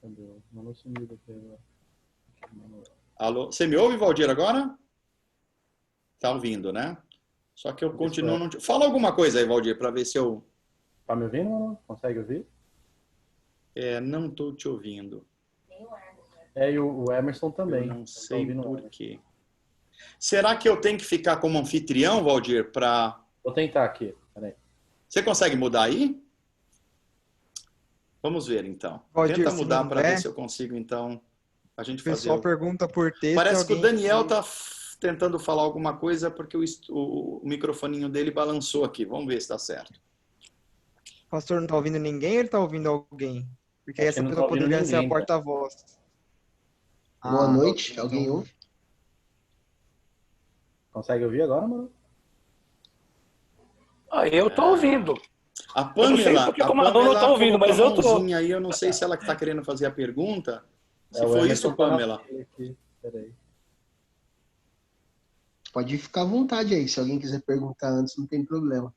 Cadê? Manu sumiu daqui agora. Alô? Você me ouve, Valdir, agora? Tá ouvindo, né? Só que eu continuo não te... Fala alguma coisa aí, Valdir, para ver se eu... Tá me ouvindo, Manu? Consegue ouvir? Não estou te ouvindo. E o Emerson também. Eu não sei por quê. Será que eu tenho que ficar como anfitrião, Valdir, para... Vou tentar aqui. Peraí. Você consegue mudar aí? Vamos ver, então. Valdir, tenta mudar para ver se eu consigo, então, a gente fazer... O pessoal pergunta por texto. Parece que o Daniel está tentando falar alguma coisa porque o microfoninho dele balançou aqui. Vamos ver se está certo. O pastor não está ouvindo ninguém ou ele está ouvindo alguém? Porque aí essa pessoa poderia ser a porta-voz. Boa noite. Alguém ouve? Consegue ouvir agora, mano? Eu tô ouvindo. A Pamela, porque o Manu não tá ouvindo, mas eu tô. Aí, eu não sei se ela está querendo fazer a pergunta. Se foi isso, Pamela. Peraí. Pode ficar à vontade aí. Se alguém quiser perguntar antes, não tem problema.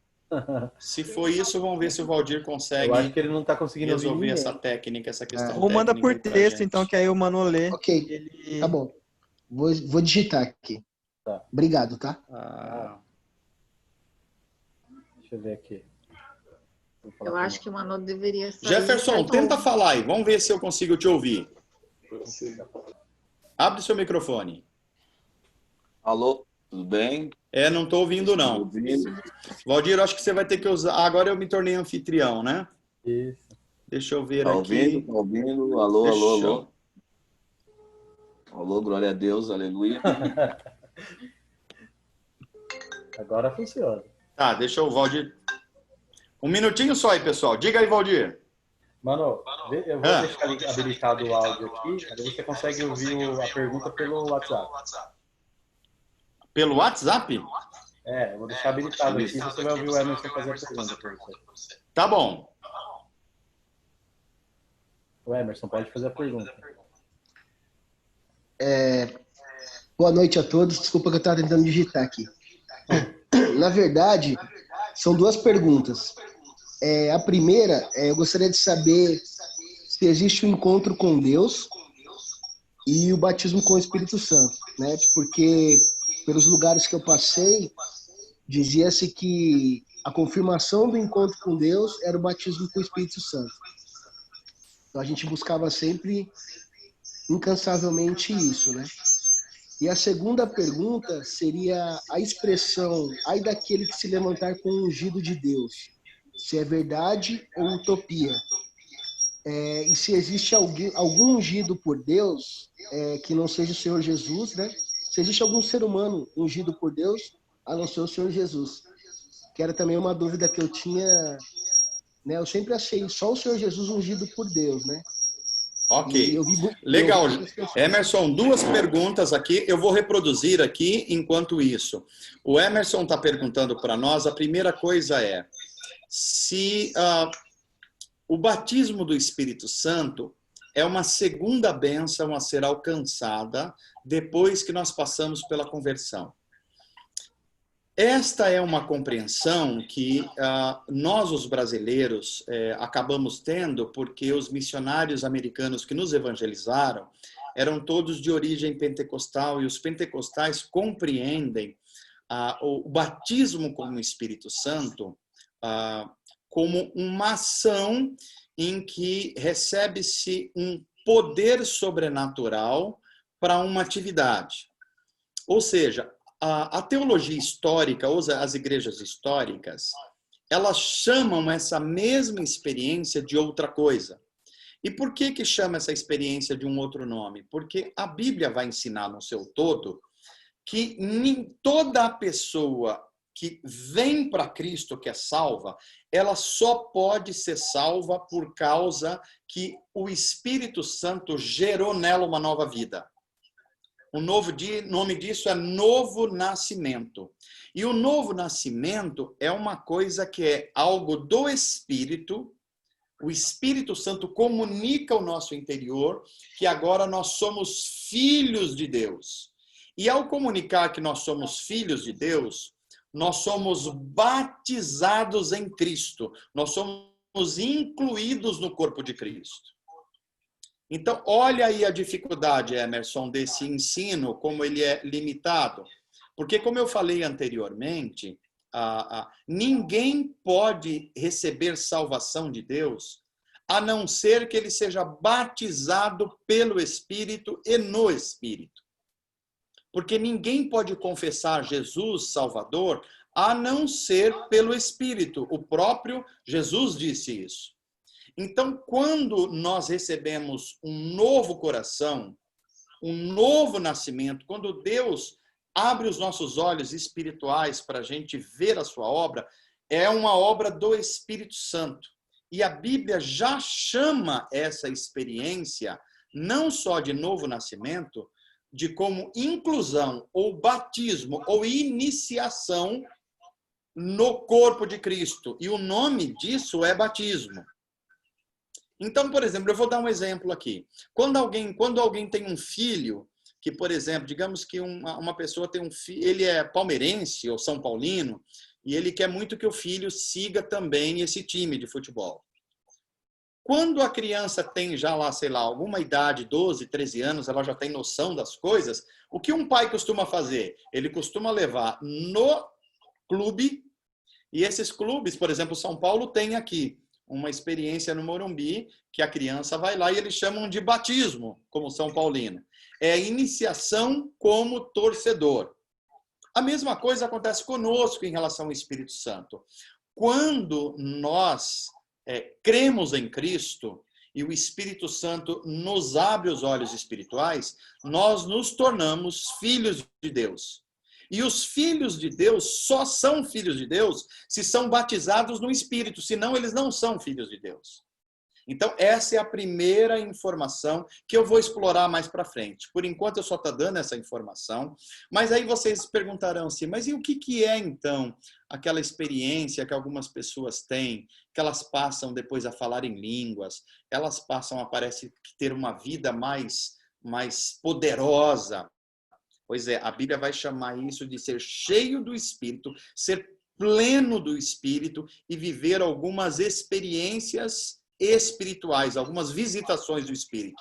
Se foi isso, vamos ver se o Valdir consegue. Eu acho que ele não tá conseguindo resolver essa técnica, essa questão. Ou manda por texto, então, que aí o Manu lê. Ok, tá bom. Vou digitar aqui. Tá. Obrigado, tá? Deixa eu ver aqui. Eu acho que o Manu deveria sair. Jefferson, tenta falar aí. Vamos ver se eu consigo te ouvir. Abre seu microfone. Alô, tudo bem? Não estou ouvindo, não. Valdir, acho que você vai ter que usar... Agora eu me tornei anfitrião, né? Isso. Deixa eu ver tá aqui. Tá ouvindo? Alô, alô. Alô, glória a Deus, aleluia. Agora funciona. Tá, deixa o Valdir... Um minutinho só aí, pessoal. Diga aí, Valdir. Mano, eu vou deixar habilitado o áudio aqui, aí você consegue ouvir a pergunta pelo WhatsApp. Pelo WhatsApp? Eu vou deixar habilitado aqui, você vai ouvir o Emerson fazer a pergunta para você. Tá bom. O Emerson, pode fazer a pergunta. Boa noite a todos. Desculpa que eu estava tentando digitar aqui. Na verdade, são duas perguntas. A primeira, eu gostaria de saber se existe um encontro com Deus e o batismo com o Espírito Santo, né? Porque pelos lugares que eu passei, dizia-se que a confirmação do encontro com Deus era o batismo com o Espírito Santo. Então a gente buscava sempre, incansavelmente, isso, né? E a segunda pergunta seria a expressão, ai daquele que se levantar com o ungido de Deus, se é verdade ou utopia. E se existe algum ungido por Deus, que não seja o Senhor Jesus, né? Se existe algum ser humano ungido por Deus, a não ser o Senhor Jesus. que era também uma dúvida que eu tinha, né? Eu sempre achei só o Senhor Jesus ungido por Deus, né? Ok, legal. Emerson, 2 perguntas aqui, eu vou reproduzir aqui enquanto isso. O Emerson está perguntando para nós, a primeira coisa é, se o batismo do Espírito Santo é uma segunda bênção a ser alcançada depois que nós passamos pela conversão. Esta é uma compreensão que nós, os brasileiros, acabamos tendo porque os missionários americanos que nos evangelizaram eram todos de origem pentecostal e os pentecostais compreendem o batismo com o Espírito Santo como uma ação em que recebe-se um poder sobrenatural para uma atividade. Ou seja, a teologia histórica, ou as igrejas históricas, elas chamam essa mesma experiência de outra coisa. E por que chama essa experiência de um outro nome? Porque a Bíblia vai ensinar no seu todo que toda pessoa que vem para Cristo, que é salva, ela só pode ser salva por causa que o Espírito Santo gerou nela uma nova vida. O nome disso é novo nascimento. E o novo nascimento é uma coisa que é algo do Espírito. O Espírito Santo comunica ao nosso interior que agora nós somos filhos de Deus. E ao comunicar que nós somos filhos de Deus, nós somos batizados em Cristo. Nós somos incluídos no corpo de Cristo. Então, olha aí a dificuldade, Emerson, desse ensino, como ele é limitado. Porque, como eu falei anteriormente, ninguém pode receber salvação de Deus a não ser que ele seja batizado pelo Espírito e no Espírito. Porque ninguém pode confessar Jesus Salvador a não ser pelo Espírito. O próprio Jesus disse isso. Então, quando nós recebemos um novo coração, um novo nascimento, quando Deus abre os nossos olhos espirituais para a gente ver a sua obra, é uma obra do Espírito Santo. E a Bíblia já chama essa experiência, não só de novo nascimento, de como inclusão, ou batismo, ou iniciação no corpo de Cristo. E o nome disso é batismo. Então, por exemplo, eu vou dar um exemplo aqui. Quando alguém tem um filho, que, por exemplo, digamos que uma pessoa tem um filho, ele é palmeirense ou São Paulino, e ele quer muito que o filho siga também esse time de futebol. Quando a criança tem já lá, sei lá, alguma idade, 12, 13 anos, ela já tem noção das coisas, o que um pai costuma fazer? Ele costuma levar no clube, e esses clubes, por exemplo, São Paulo tem aqui uma experiência no Morumbi, que a criança vai lá e eles chamam de batismo, como São Paulino. É a iniciação como torcedor. A mesma coisa acontece conosco em relação ao Espírito Santo. Quando nós cremos em Cristo e o Espírito Santo nos abre os olhos espirituais, nós nos tornamos filhos de Deus. E os filhos de Deus só são filhos de Deus se são batizados no Espírito, senão eles não são filhos de Deus. Então, essa é a primeira informação que eu vou explorar mais para frente. Por enquanto, eu só estou dando essa informação, mas aí vocês perguntarão assim, mas e o que é, então, aquela experiência que algumas pessoas têm, que elas passam depois a falar em línguas, elas passam, parece, ter uma vida mais poderosa. Pois é, a Bíblia vai chamar isso de ser cheio do Espírito, ser pleno do Espírito e viver algumas experiências espirituais, algumas visitações do Espírito.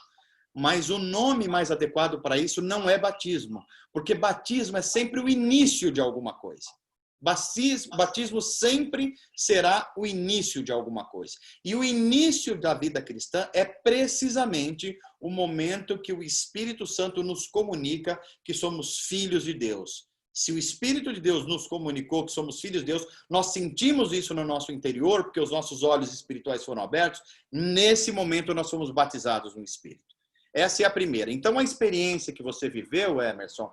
Mas o nome mais adequado para isso não é batismo, porque batismo é sempre o início de alguma coisa. Batismo sempre será o início de alguma coisa. E o início da vida cristã é precisamente o momento que o Espírito Santo nos comunica que somos filhos de Deus. Se o Espírito de Deus nos comunicou que somos filhos de Deus, nós sentimos isso no nosso interior, porque os nossos olhos espirituais foram abertos, nesse momento nós somos batizados no Espírito. Essa é a primeira. Então, a experiência que você viveu, Emerson,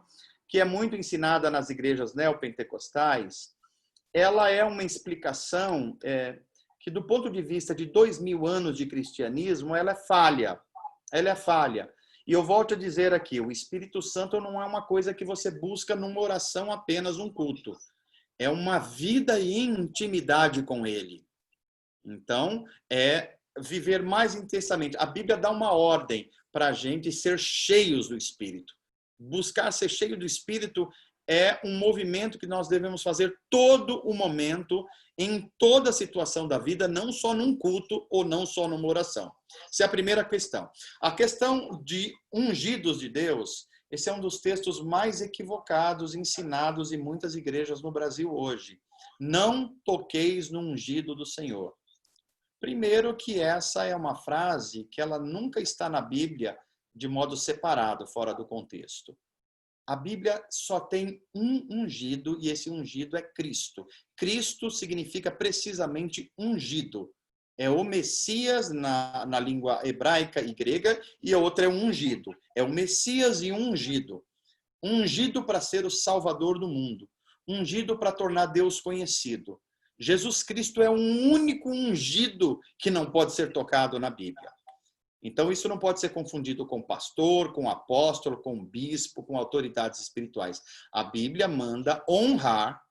que é muito ensinada nas igrejas neopentecostais, ela é uma explicação que, do ponto de vista de 2000 anos de cristianismo, ela é falha. Ela é falha. E eu volto a dizer aqui, o Espírito Santo não é uma coisa que você busca numa oração apenas, um culto. É uma vida e intimidade com ele. Então, é viver mais intensamente. A Bíblia dá uma ordem para a gente ser cheios do Espírito. Buscar ser cheio do Espírito é um movimento que nós devemos fazer todo o momento, em toda situação da vida, não só num culto ou não só numa oração. Essa é a primeira questão. A questão de ungidos de Deus, esse é um dos textos mais equivocados, ensinados em muitas igrejas no Brasil hoje. Não toqueis no ungido do Senhor. Primeiro que essa é uma frase que ela nunca está na Bíblia de modo separado, fora do contexto. A Bíblia só tem um ungido e esse ungido é Cristo. Cristo significa precisamente ungido. É o Messias na língua hebraica e grega e a outra é o ungido. É o Messias e ungido. Ungido para ser o Salvador do mundo. Ungido para tornar Deus conhecido. Jesus Cristo é o único ungido que não pode ser tocado na Bíblia. Então, isso não pode ser confundido com pastor, com apóstolo, com bispo, com autoridades espirituais. A Bíblia manda honrar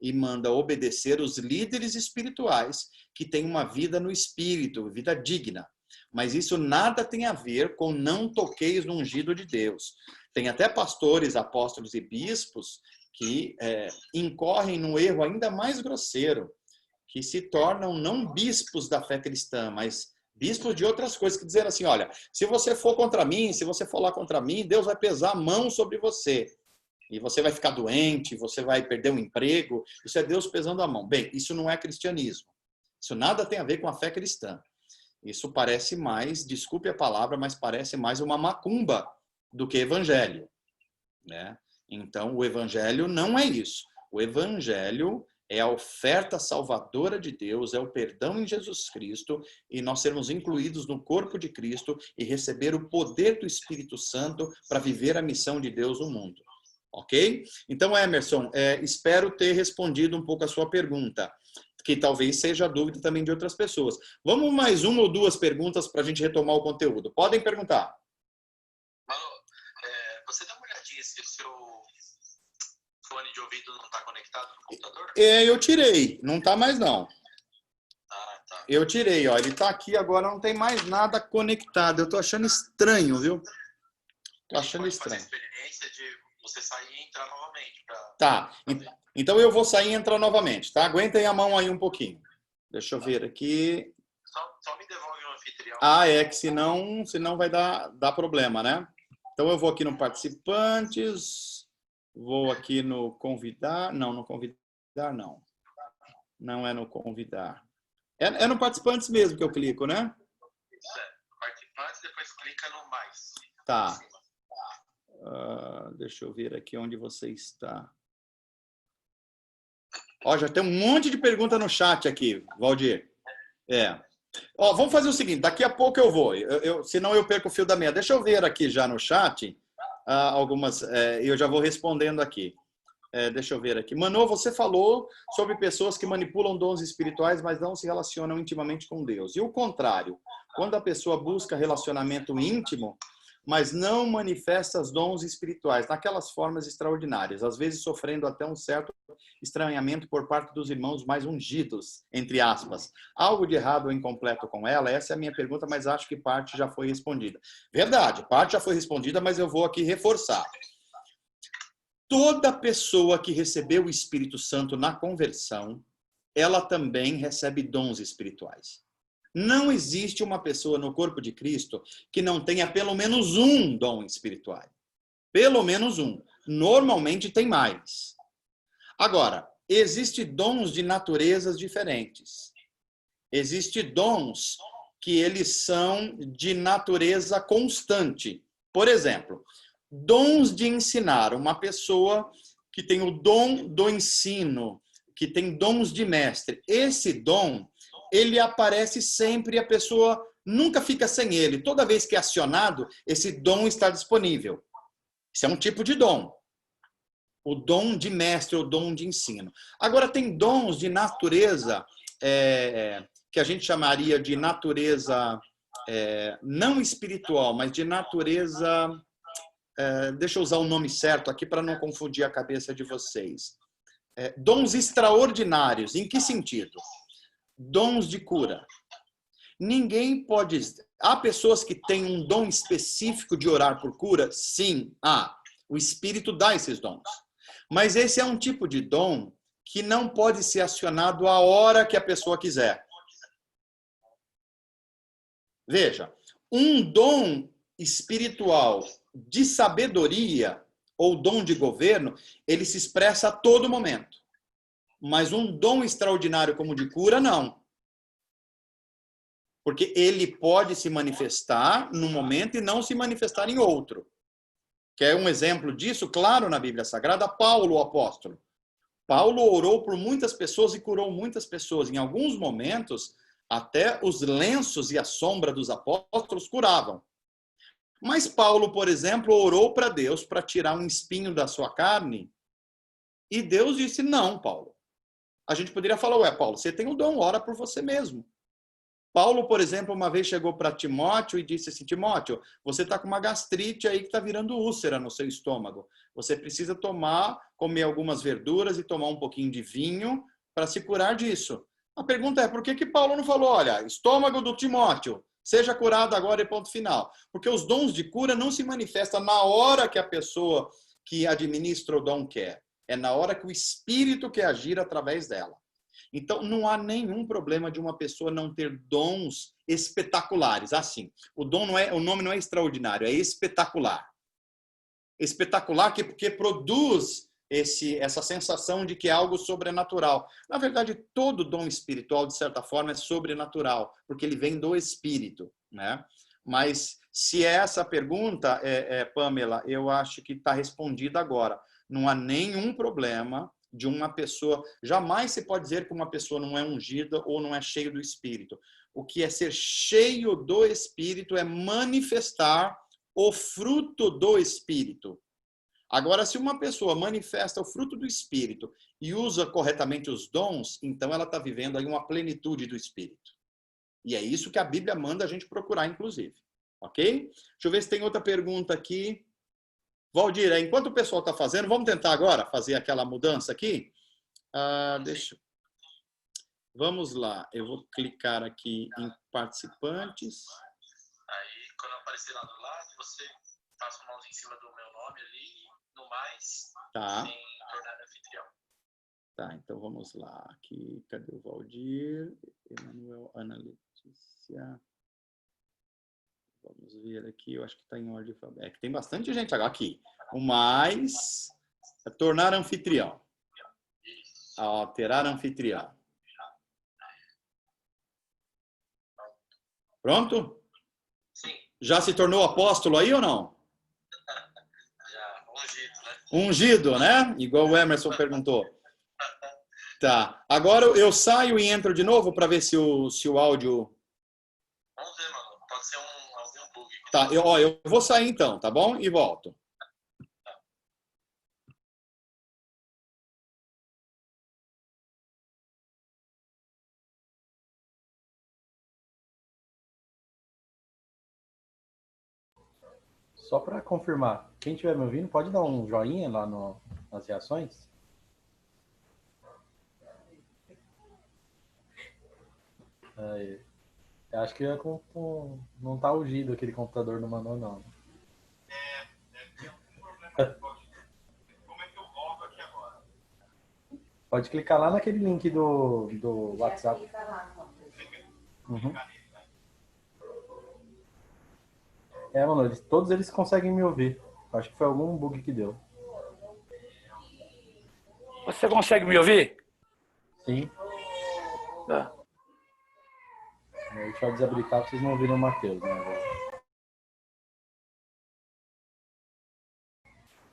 e manda obedecer os líderes espirituais que têm uma vida no espírito, vida digna. Mas isso nada tem a ver com não toqueis no ungido de Deus. Tem até pastores, apóstolos e bispos que incorrem num erro ainda mais grosseiro, que se tornam não bispos da fé cristã, mas bispos de outras coisas, que dizem assim, olha, se você for contra mim, se você for lá contra mim, Deus vai pesar a mão sobre você. E você vai ficar doente, você vai perder um emprego. Isso é Deus pesando a mão. Bem, isso não é cristianismo. Isso nada tem a ver com a fé cristã. Isso parece mais, desculpe a palavra, mas parece mais uma macumba do que evangelho, né? Então, o evangelho não é isso. O evangelho é a oferta salvadora de Deus, é o perdão em Jesus Cristo, e nós sermos incluídos no corpo de Cristo e receber o poder do Espírito Santo para viver a missão de Deus no mundo. Ok? Então, Emerson, espero ter respondido um pouco a sua pergunta, que talvez seja a dúvida também de outras pessoas. Vamos mais uma ou duas perguntas para a gente retomar o conteúdo. Podem perguntar. Manu, você dá uma olhadinha se o seu fone de ouvido não está conectado no computador? Eu tirei, não está mais não. Ah, tá. Eu tirei, ó, ele está aqui agora, não tem mais nada conectado. Eu estou achando estranho, viu? Estou achando estranho. Fazer a experiência de você sair e entrar novamente. Tá, então eu vou sair e entrar novamente, tá? Aguentem a mão aí um pouquinho. Deixa eu ver aqui. Só me devolve o anfitrião. Que senão vai dar problema, né? Então eu vou aqui no participantes... Vou aqui no convidar. Não, no convidar não. Não é no convidar. É no participantes mesmo que eu clico, né? Participantes, depois clica no mais. Tá. Deixa eu ver aqui onde você está. Ó, já tem um monte de pergunta no chat aqui, Valdir. Ó, vamos fazer o seguinte, daqui a pouco eu vou. Senão eu perco o fio da meia. Deixa eu ver aqui já no chat. Algumas, eu já vou respondendo aqui. Deixa eu ver aqui. Manu, você falou sobre pessoas que manipulam dons espirituais, mas não se relacionam intimamente com Deus. E o contrário, quando a pessoa busca relacionamento íntimo, mas não manifesta os dons espirituais, naquelas formas extraordinárias, às vezes sofrendo até um certo estranhamento por parte dos irmãos mais ungidos, entre aspas. Algo de errado ou incompleto com ela? Essa é a minha pergunta, mas acho que parte já foi respondida. Verdade, parte já foi respondida, mas eu vou aqui reforçar. Toda pessoa que recebeu o Espírito Santo na conversão, ela também recebe dons espirituais. Não existe uma pessoa no corpo de Cristo que não tenha pelo menos um dom espiritual. Pelo menos um. Normalmente tem mais. Agora, existem dons de naturezas diferentes. Existem dons que eles são de natureza constante. Por exemplo, dons de ensinar. Uma pessoa que tem o dom do ensino, que tem dons de mestre. Esse dom, ele aparece sempre e a pessoa nunca fica sem ele. Toda vez que é acionado, esse dom está disponível. Isso é um tipo de dom. O dom de mestre, o dom de ensino. Agora, tem dons de natureza, que a gente chamaria de natureza não espiritual, mas de natureza... deixa eu usar o nome certo aqui para não confundir a cabeça de vocês. Dons extraordinários. Em que sentido? Dons de cura. Ninguém pode... Há pessoas que têm um dom específico de orar por cura? Sim, há. O Espírito dá esses dons. Mas esse é um tipo de dom que não pode ser acionado a hora que a pessoa quiser. Veja, um dom espiritual de sabedoria ou dom de governo, ele se expressa a todo momento. Mas um dom extraordinário como de cura, não. Porque ele pode se manifestar num momento e não se manifestar em outro. Quer um exemplo disso? Claro, na Bíblia Sagrada, Paulo, o apóstolo. Paulo orou por muitas pessoas e curou muitas pessoas. Em alguns momentos, até os lenços e a sombra dos apóstolos curavam. Mas Paulo, por exemplo, orou para Deus para tirar um espinho da sua carne. E Deus disse, não, Paulo. A gente poderia falar, ué, Paulo, você tem o dom, ora por você mesmo. Paulo, por exemplo, uma vez chegou para Timóteo e disse assim, Timóteo, você está com uma gastrite aí que está virando úlcera no seu estômago. Você precisa comer algumas verduras e tomar um pouquinho de vinho para se curar disso. A pergunta é, por que Paulo não falou, olha, estômago do Timóteo, seja curado agora e ponto final? Porque os dons de cura não se manifestam na hora que a pessoa que administra o dom quer. É na hora que o Espírito quer agir através dela. Então, não há nenhum problema de uma pessoa não ter dons espetaculares. Assim, o nome não é extraordinário, é espetacular. Espetacular porque produz essa sensação de que é algo sobrenatural. Na verdade, todo dom espiritual, de certa forma, é sobrenatural, porque ele vem do Espírito, né? Mas, se é essa pergunta, Pamela, eu acho que está respondida agora. Não há nenhum problema de uma pessoa... Jamais se pode dizer que uma pessoa não é ungida ou não é cheio do Espírito. O que é ser cheio do Espírito é manifestar o fruto do Espírito. Agora, se uma pessoa manifesta o fruto do Espírito e usa corretamente os dons, então ela está vivendo aí uma plenitude do Espírito. E é isso que a Bíblia manda a gente procurar, inclusive. Ok? Deixa eu ver se tem outra pergunta aqui. Valdir, enquanto o pessoal está fazendo, vamos tentar agora fazer aquela mudança aqui? Vamos lá. Eu vou clicar aqui em participantes. Aí, quando aparecer lá do lado, você passa a mãozinha em cima do meu nome ali, no mais, tá. Sem tornar anfitrião. Tá, então vamos lá. Aqui, cadê o Valdir? Emanuel, Ana Letícia. Vamos ver aqui, eu acho que está em ordem. É que tem bastante gente agora. Aqui. O mais é tornar anfitrião. Alterar anfitrião. Pronto? Sim. Já se tornou apóstolo aí ou não? Já, ungido, né? Ungido, né? Igual o Emerson perguntou. Tá. Agora eu saio e entro de novo para ver se o áudio... Vamos ver, mano. Pode ser algum bug. Tá, eu vou sair então, tá bom? E volto. Só para confirmar, quem estiver me ouvindo, pode dar um joinha lá nas reações? Aí. Eu acho que não tá ungido aquele computador, não mandou, não. Tem algum problema. Como é que eu volto aqui agora? Pode clicar lá naquele link do WhatsApp. Uhum. Mano, todos eles conseguem me ouvir. Acho que foi algum bug que deu. Você consegue me ouvir? Sim. Tá. Deixa eu desabilitar para vocês não ouvirem o Matheus, né?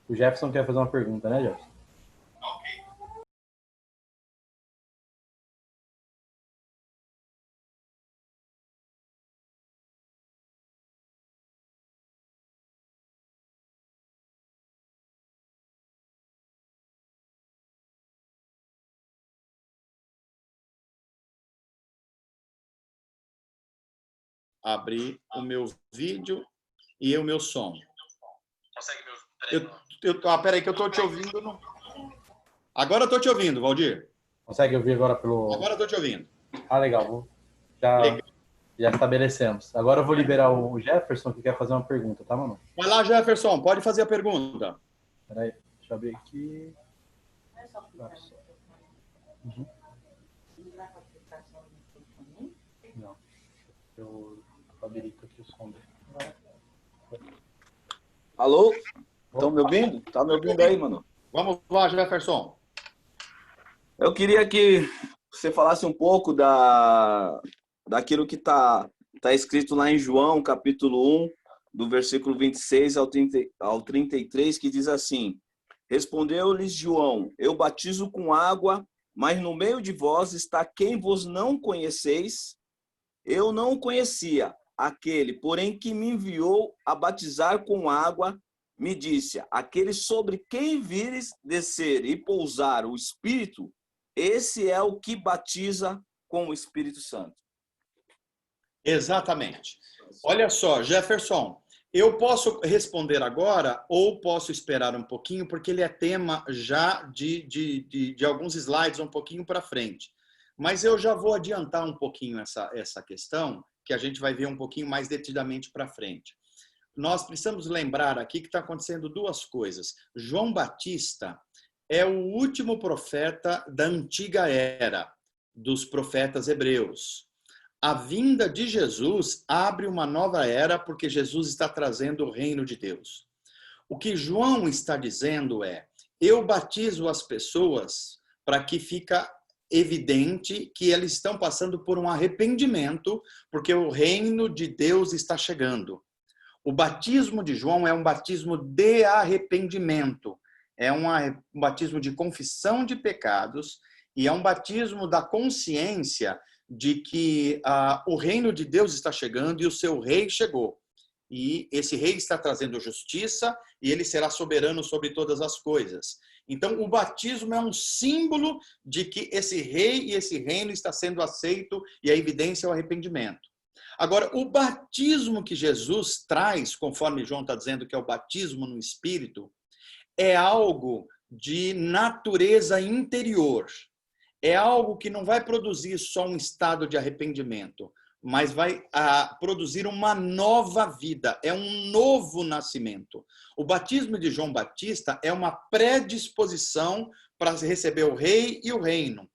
O Jefferson quer fazer uma pergunta, né, Jefferson? abrir o meu vídeo e o meu som. Consegue me ouvir? Peraí que eu estou te ouvindo. Agora eu estou te ouvindo, Valdir. Consegue ouvir agora pelo... Agora eu estou te ouvindo. Ah, legal. Já estabelecemos. Agora eu vou liberar o Jefferson, que quer fazer uma pergunta, tá, mano? Vai lá, Jefferson, pode fazer a pergunta. Peraí, deixa eu abrir aqui. Uhum. Não. Eu habilito aqui o som dele. Alô? Estão me ouvindo? Tá me ouvindo aí, mano? Vamos lá, Jefferson. Eu queria que você falasse um pouco daquilo que está escrito lá em João, capítulo 1, do versículo 26 ao 33, que diz assim: Respondeu-lhes João, eu batizo com água, mas no meio de vós está quem vos não conheceis. Eu não o conhecia, aquele, porém, que me enviou a batizar com água, me disse, aquele sobre quem vires descer e pousar o Espírito, esse é o que batiza com o Espírito Santo. Exatamente. Olha só, Jefferson, eu posso responder agora ou posso esperar um pouquinho, porque ele é tema já de alguns slides um pouquinho para frente. Mas eu já vou adiantar um pouquinho essa questão, que a gente vai ver um pouquinho mais detidamente para frente. Nós precisamos lembrar aqui que está acontecendo duas coisas. João Batista é o último profeta da antiga era, dos profetas hebreus. A vinda de Jesus abre uma nova era porque Jesus está trazendo o reino de Deus. O que João está dizendo é, eu batizo as pessoas para que fica evidente que eles estão passando por um arrependimento, porque o reino de Deus está chegando. O batismo de João é um batismo de arrependimento, é um batismo de confissão de pecados e é um batismo da consciência de que o reino de Deus está chegando e o seu rei chegou. E esse rei está trazendo justiça e ele será soberano sobre todas as coisas. Então, o batismo é um símbolo de que esse rei e esse reino está sendo aceito e a evidência é o arrependimento. Agora, o batismo que Jesus traz, conforme João está dizendo que é o batismo no Espírito, é algo de natureza interior. É algo que não vai produzir só um estado de arrependimento, mas vai produzir uma nova vida, é um novo nascimento. O batismo de João Batista é uma predisposição para receber o rei e o reino.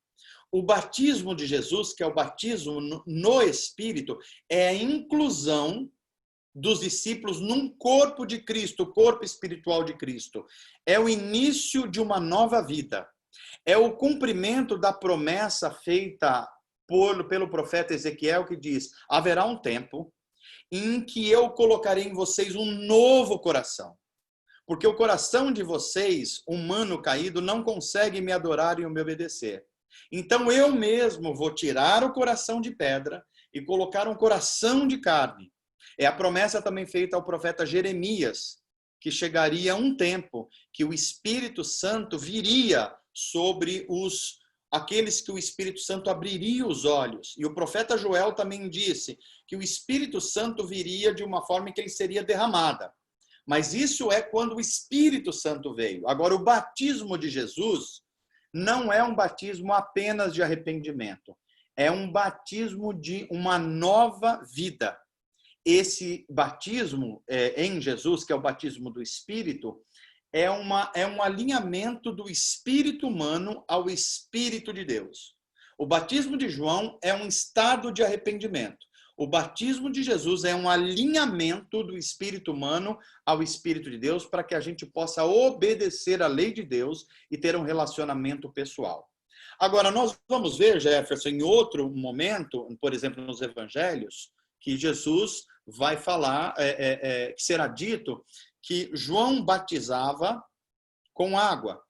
O batismo de Jesus, que é o batismo no Espírito, é a inclusão dos discípulos num corpo de Cristo, o corpo espiritual de Cristo. É o início de uma nova vida. É o cumprimento da promessa feita pelo profeta Ezequiel, que diz, haverá um tempo em que eu colocarei em vocês um novo coração. Porque o coração de vocês, humano caído, não consegue me adorar e me obedecer. Então eu mesmo vou tirar o coração de pedra e colocar um coração de carne. É a promessa também feita ao profeta Jeremias, que chegaria um tempo que o Espírito Santo viria sobre aqueles que o Espírito Santo abriria os olhos. E o profeta Joel também disse que o Espírito Santo viria de uma forma que ele seria derramada. Mas isso é quando o Espírito Santo veio. Agora, o batismo de Jesus não é um batismo apenas de arrependimento. É um batismo de uma nova vida. Esse batismo em Jesus, que é o batismo do Espírito, é um alinhamento do espírito humano ao Espírito de Deus. O batismo de João é um estado de arrependimento. O batismo de Jesus é um alinhamento do espírito humano ao Espírito de Deus para que a gente possa obedecer à lei de Deus e ter um relacionamento pessoal. Agora, nós vamos ver, Jefferson, em outro momento, por exemplo, nos evangelhos, que Jesus vai falar, que será dito que João batizava com água,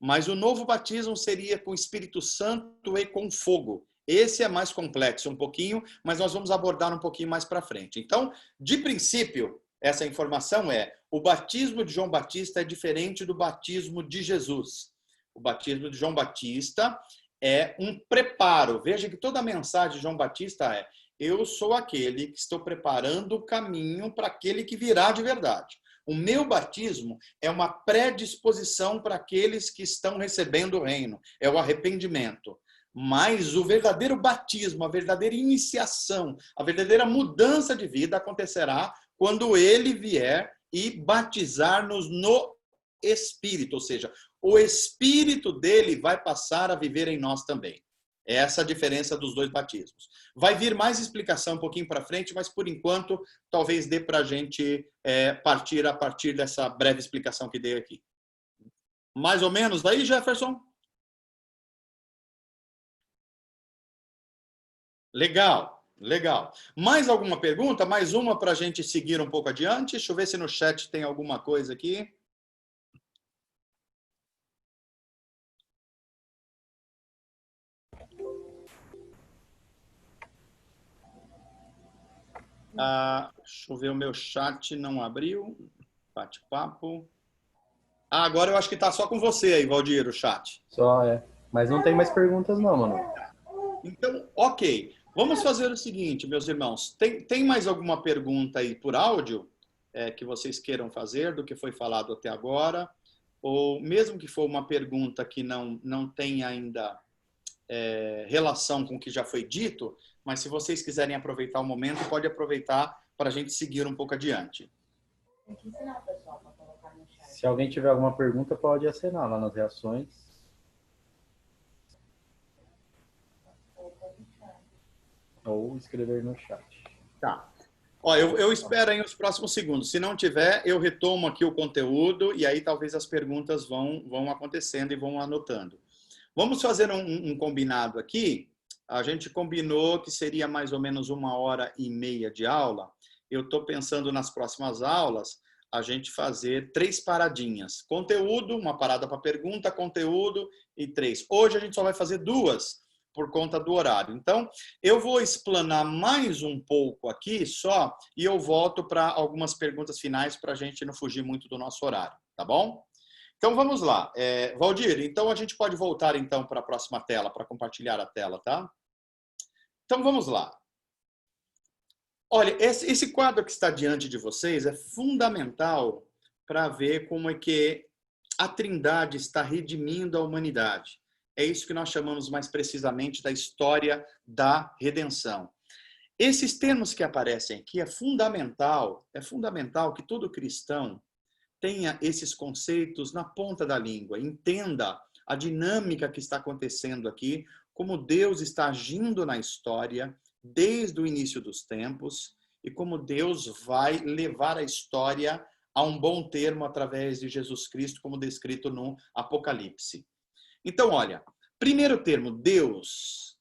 mas o novo batismo seria com o Espírito Santo e com fogo. Esse é mais complexo um pouquinho, mas nós vamos abordar um pouquinho mais para frente. Então, de princípio, essa informação o batismo de João Batista é diferente do batismo de Jesus. O batismo de João Batista é um preparo. Veja que toda a mensagem de João Batista Eu sou aquele que estou preparando o caminho para aquele que virá de verdade. O meu batismo é uma predisposição para aqueles que estão recebendo o reino. É o arrependimento. Mas o verdadeiro batismo, a verdadeira iniciação, a verdadeira mudança de vida acontecerá quando ele vier e batizar-nos no Espírito. Ou seja, o Espírito dele vai passar a viver em nós também. Essa é a diferença dos dois batismos. Vai vir mais explicação um pouquinho para frente, mas por enquanto talvez dê para a gente partir a partir dessa breve explicação que dei aqui. Mais ou menos daí, Jefferson? Legal, legal. Mais alguma pergunta? Mais uma para a gente seguir um pouco adiante? Deixa eu ver se no chat tem alguma coisa aqui. Deixa eu ver, o meu chat não abriu. Bate-papo. Agora eu acho que está só com você aí, Valdir, o chat. Só, Mas não tem mais perguntas não, mano. Então, ok. Vamos fazer o seguinte, meus irmãos. Tem mais alguma pergunta aí por áudio que vocês queiram fazer do que foi falado até agora? Ou mesmo que for uma pergunta que não tem ainda relação com o que já foi dito, mas se vocês quiserem aproveitar o momento, pode aproveitar para a gente seguir um pouco adiante. Se alguém tiver alguma pergunta, pode acenar lá nas reações. Ou escrever no chat. Tá. Ó, eu espero aí os próximos segundos. Se não tiver, eu retomo aqui o conteúdo e aí talvez as perguntas vão acontecendo e vão anotando. Vamos fazer um combinado aqui. A gente combinou que seria mais ou menos 1h30 de aula. Eu estou pensando nas próximas aulas a gente fazer 3 paradinhas. Conteúdo, uma parada para pergunta, conteúdo e 3. Hoje a gente só vai fazer 2 por conta do horário. Então, eu vou explanar mais um pouco aqui só e eu volto para algumas perguntas finais para a gente não fugir muito do nosso horário, tá bom? Então, vamos lá. Valdir, então a gente pode voltar então para a próxima tela, para compartilhar a tela, tá? Então, vamos lá. Olha, esse quadro que está diante de vocês é fundamental para ver como é que a Trindade está redimindo a humanidade. É isso que nós chamamos mais precisamente da história da redenção. Esses termos que aparecem aqui é fundamental que todo cristão tenha esses conceitos na ponta da língua, entenda a dinâmica que está acontecendo aqui, como Deus está agindo na história desde o início dos tempos e como Deus vai levar a história a um bom termo através de Jesus Cristo, como descrito no Apocalipse. Então, olha, primeiro termo, Deus.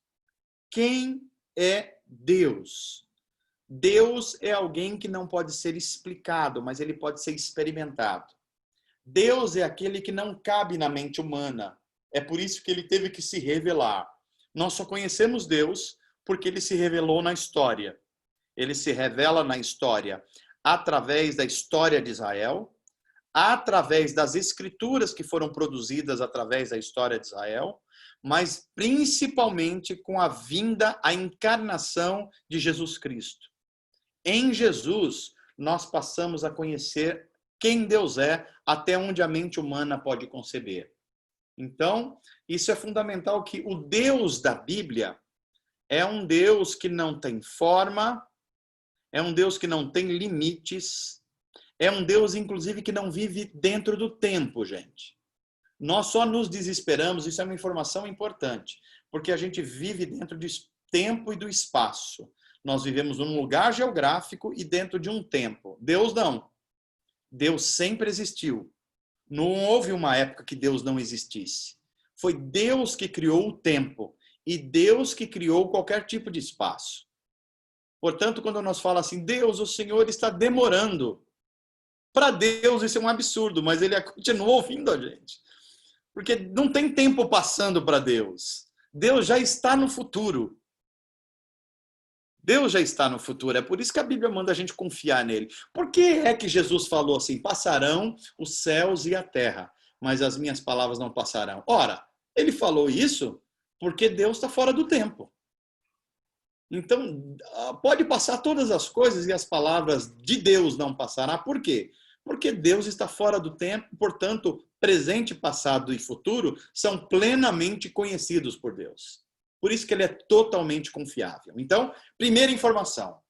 Quem é Deus? Deus é alguém que não pode ser explicado, mas ele pode ser experimentado. Deus é aquele que não cabe na mente humana. É por isso que ele teve que se revelar. Nós só conhecemos Deus porque ele se revelou na história. Ele se revela na história através da história de Israel, através das escrituras que foram produzidas através da história de Israel, mas principalmente com a vinda, a encarnação de Jesus Cristo. Em Jesus, nós passamos a conhecer quem Deus é, até onde a mente humana pode conceber. Então, isso é fundamental, que o Deus da Bíblia é um Deus que não tem forma, é um Deus que não tem limites, é um Deus, inclusive, que não vive dentro do tempo, gente. Nós só nos desesperamos, isso é uma informação importante, porque a gente vive dentro do tempo e do espaço. Nós vivemos num lugar geográfico e dentro de um tempo. Deus não. Deus sempre existiu. Não houve uma época que Deus não existisse. Foi Deus que criou o tempo e Deus que criou qualquer tipo de espaço. Portanto, quando nós falamos assim, Deus, o Senhor está demorando. Para Deus isso é um absurdo, mas ele continua ouvindo a gente. Porque não tem tempo passando para Deus. Deus já está no futuro. Deus já está no futuro. É por isso que a Bíblia manda a gente confiar nele. Por que é que Jesus falou assim, passarão os céus e a terra, mas as minhas palavras não passarão? Ora, ele falou isso porque Deus está fora do tempo. Então, pode passar todas as coisas e as palavras de Deus não passará. Por quê? Porque Deus está fora do tempo, portanto, presente, passado e futuro são plenamente conhecidos por Deus. Por isso que ele é totalmente confiável. Então, primeira informação.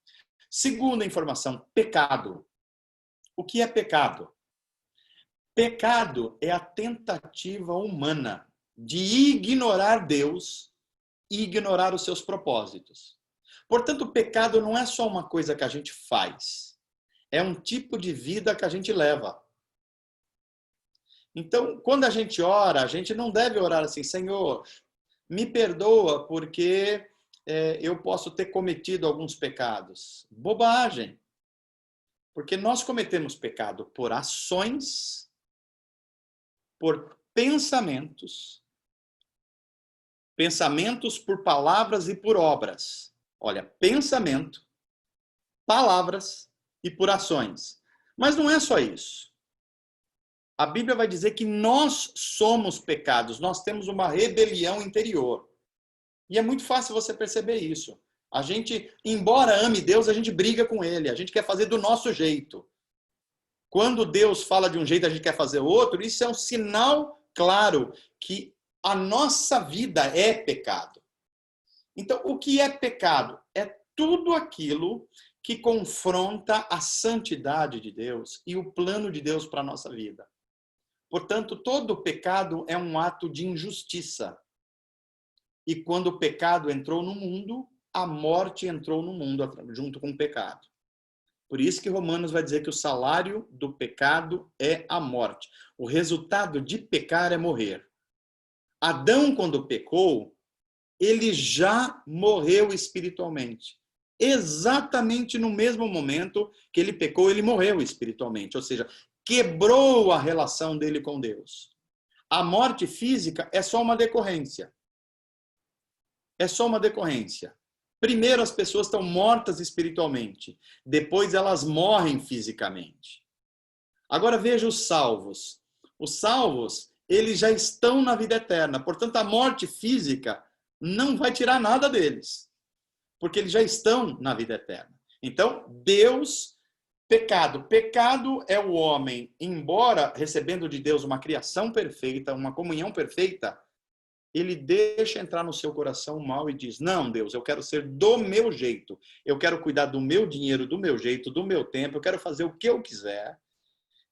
Segunda informação, pecado. O que é pecado? Pecado é a tentativa humana de ignorar Deus e ignorar os seus propósitos. Portanto, o pecado não é só uma coisa que a gente faz. É um tipo de vida que a gente leva. Então, quando a gente ora, a gente não deve orar assim, Senhor, me perdoa porque eu posso ter cometido alguns pecados. Bobagem. Porque nós cometemos pecado por ações, por pensamentos por palavras e por obras. Olha, pensamento, palavras e por ações. Mas não é só isso. A Bíblia vai dizer que nós somos pecados, nós temos uma rebelião interior. E é muito fácil você perceber isso. A gente, embora ame Deus, a gente briga com ele, a gente quer fazer do nosso jeito. Quando Deus fala de um jeito, a gente quer fazer outro, isso é um sinal claro que a nossa vida é pecado. Então, o que é pecado? É tudo aquilo que confronta a santidade de Deus e o plano de Deus para a nossa vida. Portanto, todo pecado é um ato de injustiça. E quando o pecado entrou no mundo, a morte entrou no mundo junto com o pecado. Por isso que Romanos vai dizer que o salário do pecado é a morte. O resultado de pecar é morrer. Adão, quando pecou, ele já morreu espiritualmente. Exatamente no mesmo momento que ele pecou, ele morreu espiritualmente. Ou seja, quebrou a relação dele com Deus. A morte física é só uma decorrência. É só uma decorrência. Primeiro as pessoas estão mortas espiritualmente. Depois elas morrem fisicamente. Agora veja os salvos. Os salvos, eles já estão na vida eterna. Portanto, a morte física não vai tirar nada deles. Porque eles já estão na vida eterna. Então, Deus, pecado. Pecado é o homem, embora recebendo de Deus uma criação perfeita, uma comunhão perfeita, ele deixa entrar no seu coração o mal e diz, não, Deus, eu quero ser do meu jeito. Eu quero cuidar do meu dinheiro, do meu jeito, do meu tempo. Eu quero fazer o que eu quiser.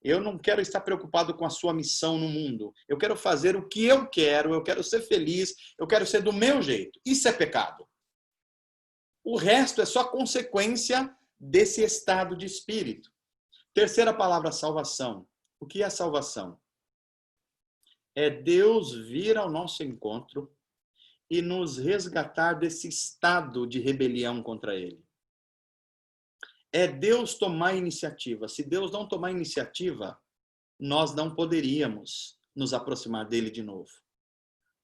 Eu não quero estar preocupado com a sua missão no mundo. Eu quero fazer o que eu quero ser feliz, eu quero ser do meu jeito. Isso é pecado. O resto é só consequência desse estado de espírito. Terceira palavra, salvação. O que é salvação? É Deus vir ao nosso encontro e nos resgatar desse estado de rebelião contra Ele. É Deus tomar iniciativa. Se Deus não tomar iniciativa, nós não poderíamos nos aproximar dele de novo.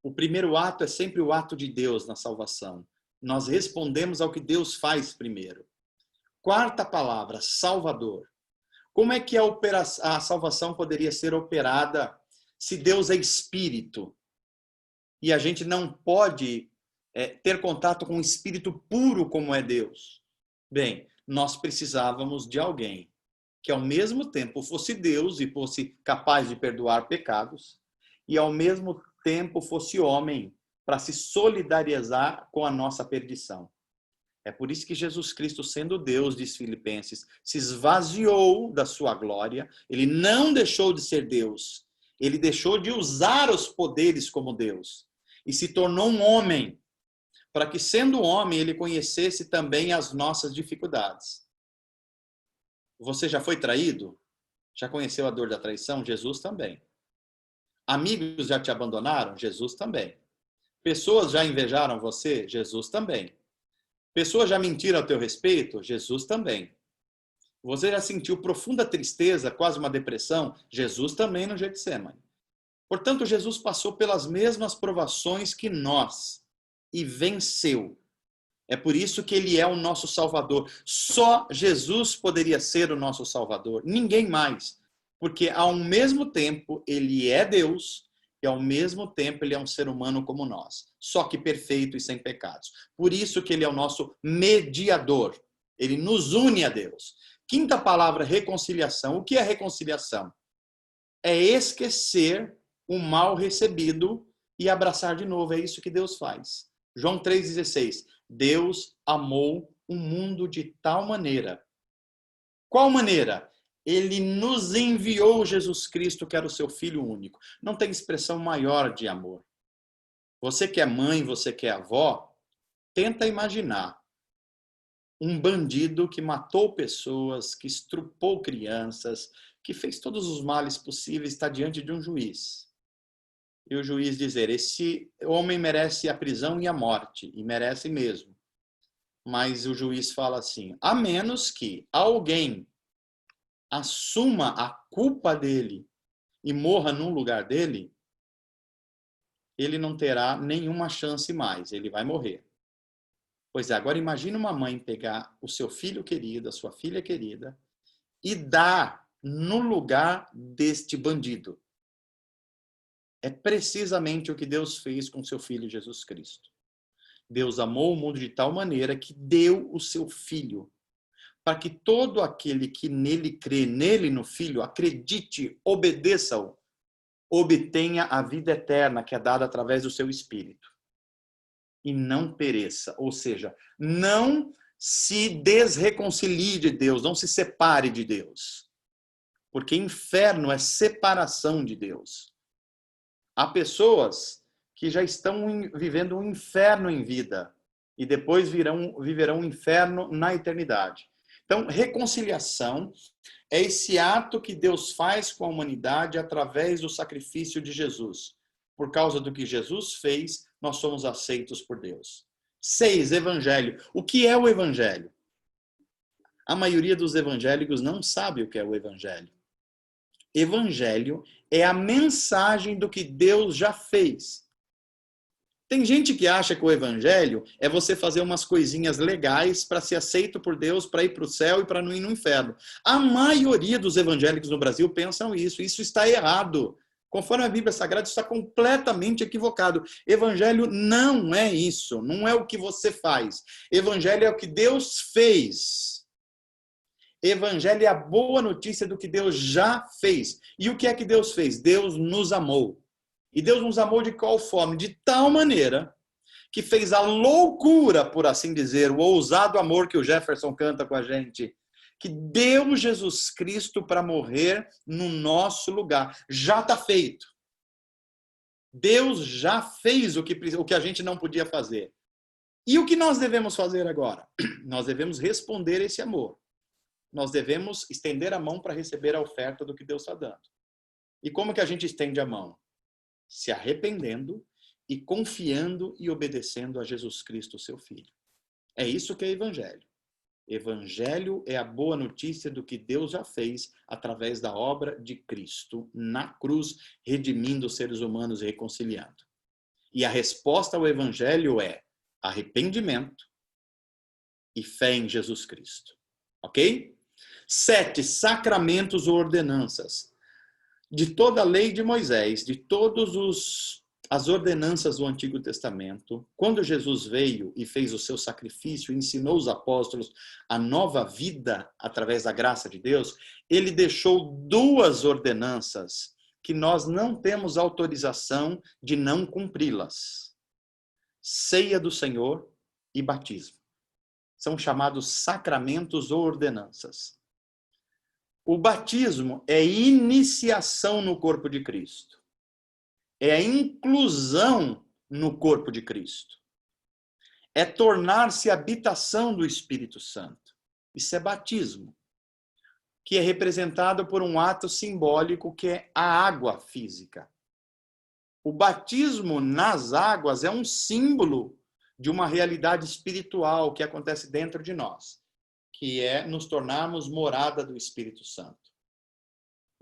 O primeiro ato é sempre o ato de Deus na salvação. Nós respondemos ao que Deus faz primeiro. Quarta palavra, Salvador. Como é que a salvação poderia ser operada se Deus é espírito e a gente não pode ter contato com um espírito puro como é Deus? Bem, nós precisávamos de alguém que ao mesmo tempo fosse Deus e fosse capaz de perdoar pecados e ao mesmo tempo fosse homem para se solidarizar com a nossa perdição. É por isso que Jesus Cristo, sendo Deus, diz Filipenses, se esvaziou da sua glória, ele não deixou de ser Deus. Ele deixou de usar os poderes como Deus e se tornou um homem, para que, sendo homem, ele conhecesse também as nossas dificuldades. Você já foi traído? Já conheceu a dor da traição? Jesus também. Amigos já te abandonaram? Jesus também. Pessoas já invejaram você? Jesus também. Pessoas já mentiram a teu respeito? Jesus também. Você já sentiu profunda tristeza, quase uma depressão? Jesus também no Getsemane. Portanto, Jesus passou pelas mesmas provações que nós e venceu. É por isso que ele é o nosso Salvador. Só Jesus poderia ser o nosso Salvador, ninguém mais. Porque ao mesmo tempo ele é Deus e ao mesmo tempo ele é um ser humano como nós, só que perfeito e sem pecados. Por isso que ele é o nosso mediador. Ele nos une a Deus. Quinta palavra, reconciliação. O que é reconciliação? É esquecer o mal recebido e abraçar de novo. É isso que Deus faz. João 3,16. Deus amou o mundo de tal maneira. Qual maneira? Ele nos enviou Jesus Cristo, que era o seu Filho único. Não tem expressão maior de amor. Você que é mãe, você que é avó, tenta imaginar um bandido que matou pessoas, que estrupou crianças, que fez todos os males possíveis, está diante de um juiz. E o juiz dizer, esse homem merece a prisão e a morte, e merece mesmo. Mas o juiz fala assim, a menos que alguém assuma a culpa dele e morra no lugar dele, ele não terá nenhuma chance mais, ele vai morrer. Pois é, agora imagine uma mãe pegar o seu filho querido, a sua filha querida, e dar no lugar deste bandido. É precisamente o que Deus fez com seu Filho Jesus Cristo. Deus amou o mundo de tal maneira que deu o seu Filho, para que todo aquele que nele crê, nele no Filho, acredite, obedeça-o, obtenha a vida eterna que é dada através do seu Espírito. E não pereça, ou seja, não se desreconcilie de Deus, não se separe de Deus. Porque inferno é separação de Deus. Há pessoas que já estão vivendo um inferno em vida e depois viverão um inferno na eternidade. Então, reconciliação é esse ato que Deus faz com a humanidade através do sacrifício de Jesus. Por causa do que Jesus fez, nós somos aceitos por Deus. 6. Evangelho. O que é o Evangelho? A maioria dos evangélicos não sabe o que é o Evangelho. Evangelho é a mensagem do que Deus já fez. Tem gente que acha que o Evangelho é você fazer umas coisinhas legais para ser aceito por Deus, para ir para o céu e para não ir no inferno. A maioria dos evangélicos no Brasil pensam isso. Isso está errado. Conforme a Bíblia Sagrada, isso está completamente equivocado. Evangelho não é isso. Não é o que você faz. Evangelho é o que Deus fez. Evangelho é a boa notícia do que Deus já fez. E o que é que Deus fez? Deus nos amou. E Deus nos amou de qual forma? De tal maneira que fez a loucura, por assim dizer, o ousado amor que o Jefferson canta com a gente, que deu Jesus Cristo para morrer no nosso lugar. Já está feito. Deus já fez o que a gente não podia fazer. E o que nós devemos fazer agora? Nós devemos responder esse amor. Nós devemos estender a mão para receber a oferta do que Deus está dando. E como que a gente estende a mão? Se arrependendo e confiando e obedecendo a Jesus Cristo, seu Filho. É isso que é Evangelho. Evangelho é a boa notícia do que Deus já fez através da obra de Cristo na cruz, redimindo os seres humanos e reconciliando. E a resposta ao Evangelho é arrependimento e fé em Jesus Cristo. Ok? 7. Sacramentos ou ordenanças. De toda a lei de Moisés, de todas as ordenanças do Antigo Testamento, quando Jesus veio e fez o seu sacrifício, ensinou os apóstolos a nova vida através da graça de Deus, ele deixou 2 ordenanças que nós não temos autorização de não cumpri-las. Ceia do Senhor e batismo. São chamados sacramentos ou ordenanças. O batismo é iniciação no corpo de Cristo. É a inclusão no corpo de Cristo. É tornar-se habitação do Espírito Santo. Isso é batismo, que é representado por um ato simbólico que é a água física. O batismo nas águas é um símbolo de uma realidade espiritual que acontece dentro de nós, que é nos tornarmos morada do Espírito Santo.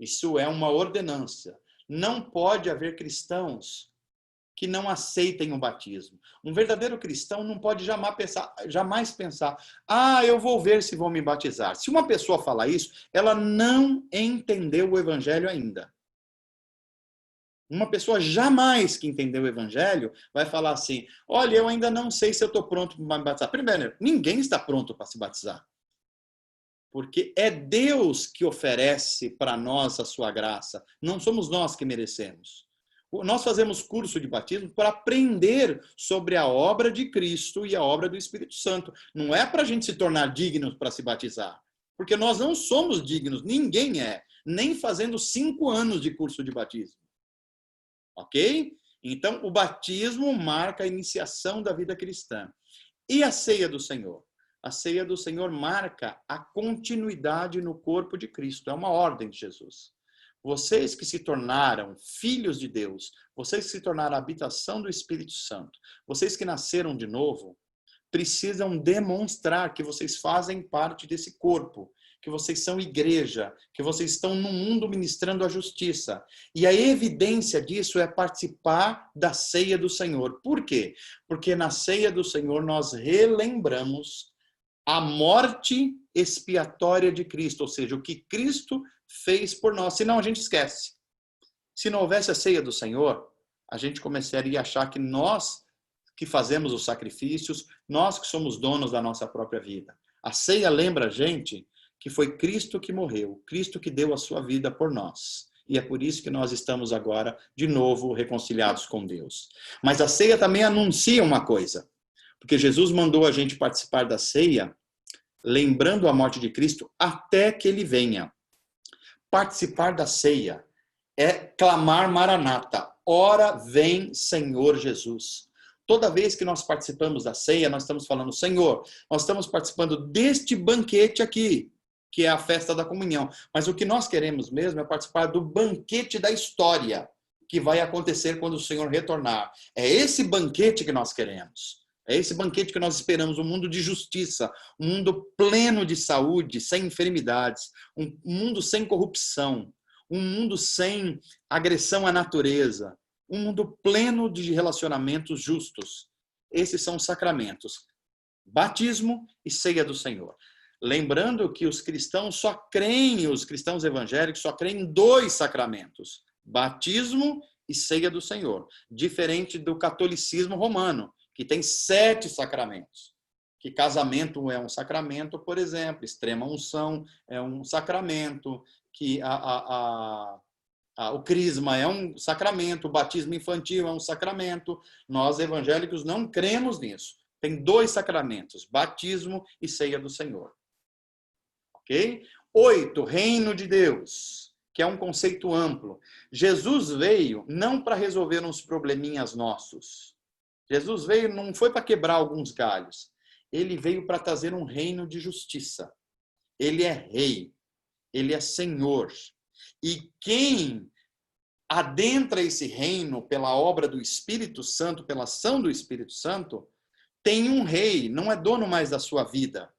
Isso é uma ordenança. Não pode haver cristãos que não aceitem o batismo. Um verdadeiro cristão não pode jamais pensar, eu vou ver se vou me batizar. Se uma pessoa falar isso, ela não entendeu o Evangelho ainda. Uma pessoa jamais que entendeu o evangelho vai falar assim, olha, eu ainda não sei se eu estou pronto para me batizar. Primeiro, ninguém está pronto para se batizar. Porque é Deus que oferece para nós a sua graça. Não somos nós que merecemos. Nós fazemos curso de batismo para aprender sobre a obra de Cristo e a obra do Espírito Santo. Não é para a gente se tornar dignos para se batizar. Porque nós não somos dignos, ninguém é. Nem fazendo 5 anos de curso de batismo. Ok? Então, o batismo marca a iniciação da vida cristã. E a ceia do Senhor? A ceia do Senhor marca a continuidade no corpo de Cristo. É uma ordem de Jesus. Vocês que se tornaram filhos de Deus, vocês que se tornaram a habitação do Espírito Santo, vocês que nasceram de novo, precisam demonstrar que vocês fazem parte desse corpo, que vocês são igreja, que vocês estão no mundo ministrando a justiça. E a evidência disso é participar da ceia do Senhor. Por quê? Porque na ceia do Senhor nós relembramos a morte expiatória de Cristo, ou seja, o que Cristo fez por nós. Senão a gente esquece. Se não houvesse a ceia do Senhor, a gente começaria a achar que nós que fazemos os sacrifícios, nós que somos donos da nossa própria vida. A ceia lembra a gente que foi Cristo que morreu, Cristo que deu a sua vida por nós. E é por isso que nós estamos agora, de novo, reconciliados com Deus. Mas a ceia também anuncia uma coisa. Porque Jesus mandou a gente participar da ceia, lembrando a morte de Cristo, até que ele venha. Participar da ceia é clamar Maranata. Ora vem, Senhor Jesus. Toda vez que nós participamos da ceia, nós estamos falando, Senhor, nós estamos participando deste banquete aqui, que é a festa da comunhão. Mas o que nós queremos mesmo é participar do banquete da história, que vai acontecer quando o Senhor retornar. É esse banquete que nós queremos. É esse banquete que nós esperamos, um mundo de justiça, um mundo pleno de saúde, sem enfermidades, um mundo sem corrupção, um mundo sem agressão à natureza, um mundo pleno de relacionamentos justos. Esses são os sacramentos. Batismo e ceia do Senhor. Lembrando que os cristãos os cristãos evangélicos só creem em 2 sacramentos. Batismo e ceia do Senhor. Diferente do catolicismo romano, que tem 7 sacramentos. Que casamento é um sacramento, por exemplo, extrema unção é um sacramento, que o crisma é um sacramento, o batismo infantil é um sacramento. Nós, evangélicos, não cremos nisso. Tem 2 sacramentos, batismo e ceia do Senhor. Ok? 8, reino de Deus, que é um conceito amplo. Jesus veio não para resolver uns probleminhas nossos. Jesus veio, não foi para quebrar alguns galhos. Ele veio para trazer um reino de justiça. Ele é rei. Ele é senhor. E quem adentra esse reino pela obra do Espírito Santo, pela ação do Espírito Santo, tem um rei, não é dono mais da sua vida.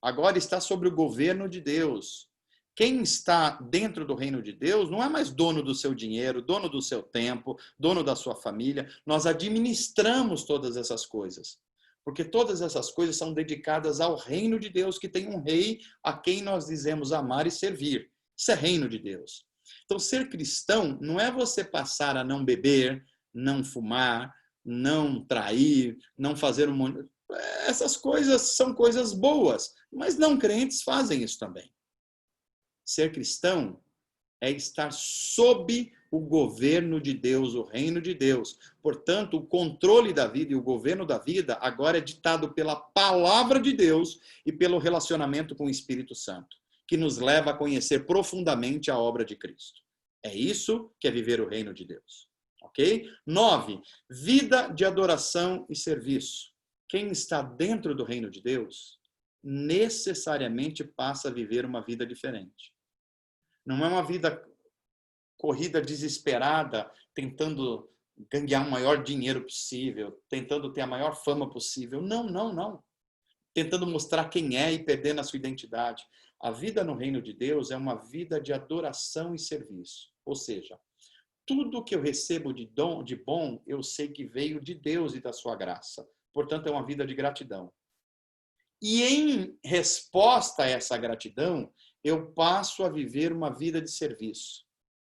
Agora está sobre o governo de Deus. Quem está dentro do reino de Deus não é mais dono do seu dinheiro, dono do seu tempo, dono da sua família. Nós administramos todas essas coisas. Porque todas essas coisas são dedicadas ao reino de Deus, que tem um rei a quem nós dizemos amar e servir. Isso é reino de Deus. Então, ser cristão não é você passar a não beber, não fumar, não trair, não fazer um monte... Essas coisas são coisas boas, mas não crentes fazem isso também. Ser cristão é estar sob o governo de Deus, o reino de Deus. Portanto, o controle da vida e o governo da vida agora é ditado pela palavra de Deus e pelo relacionamento com o Espírito Santo, que nos leva a conhecer profundamente a obra de Cristo. É isso que é viver o reino de Deus. Ok? 9, vida de adoração e serviço. Quem está dentro do reino de Deus necessariamente passa a viver uma vida diferente. Não é uma vida corrida desesperada, tentando ganhar o maior dinheiro possível, tentando ter a maior fama possível. Não, não, não. Tentando mostrar quem é e perdendo a sua identidade. A vida no reino de Deus é uma vida de adoração e serviço. Ou seja, tudo que eu recebo de bom, eu sei que veio de Deus e da sua graça. Portanto, é uma vida de gratidão. E em resposta a essa gratidão, eu passo a viver uma vida de serviço.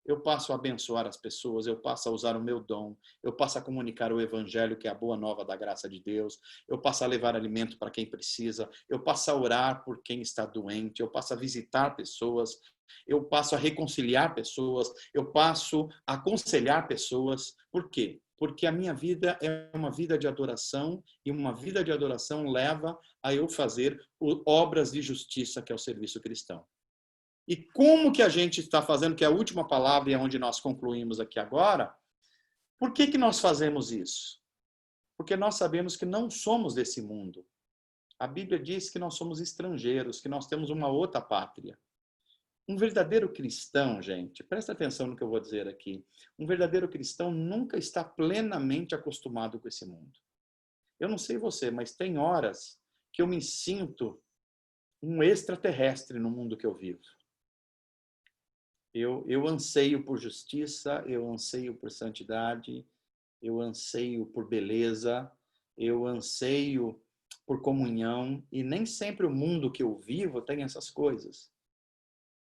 eu passo a abençoar as pessoas, eu passo a usar o meu dom, eu passo a comunicar o evangelho, que é a boa nova da graça de Deus, eu passo a levar alimento para quem precisa, eu passo a orar por quem está doente, eu passo a visitar pessoas, eu passo a reconciliar pessoas, eu passo a aconselhar pessoas. Por quê? Porque a minha vida é uma vida de adoração, e uma vida de adoração leva a eu fazer obras de justiça, que é o serviço cristão. E como que a gente está fazendo, que é a última palavra e é onde nós concluímos aqui agora, por que nós fazemos isso? Porque nós sabemos que não somos desse mundo. A Bíblia diz que nós somos estrangeiros, que nós temos uma outra pátria. Um verdadeiro cristão, gente, presta atenção no que eu vou dizer aqui, um verdadeiro cristão nunca está plenamente acostumado com esse mundo. Eu não sei você, mas tem horas que eu me sinto um extraterrestre no mundo que eu vivo. Eu anseio por justiça, eu anseio por santidade, eu anseio por beleza, eu anseio por comunhão, e nem sempre o mundo que eu vivo tem essas coisas.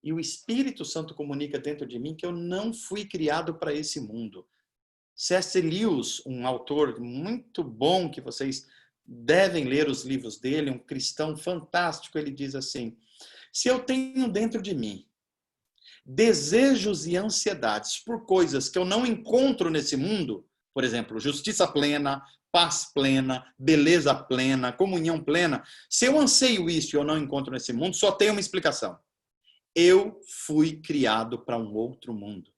E o Espírito Santo comunica dentro de mim que eu não fui criado para esse mundo. C.S. Lewis, um autor muito bom, que vocês devem ler os livros dele, um cristão fantástico, ele diz assim: se eu tenho dentro de mim desejos e ansiedades por coisas que eu não encontro nesse mundo, por exemplo, justiça plena, paz plena, beleza plena, comunhão plena, se eu anseio isso e eu não encontro nesse mundo, só tem uma explicação. Eu fui criado para um outro mundo.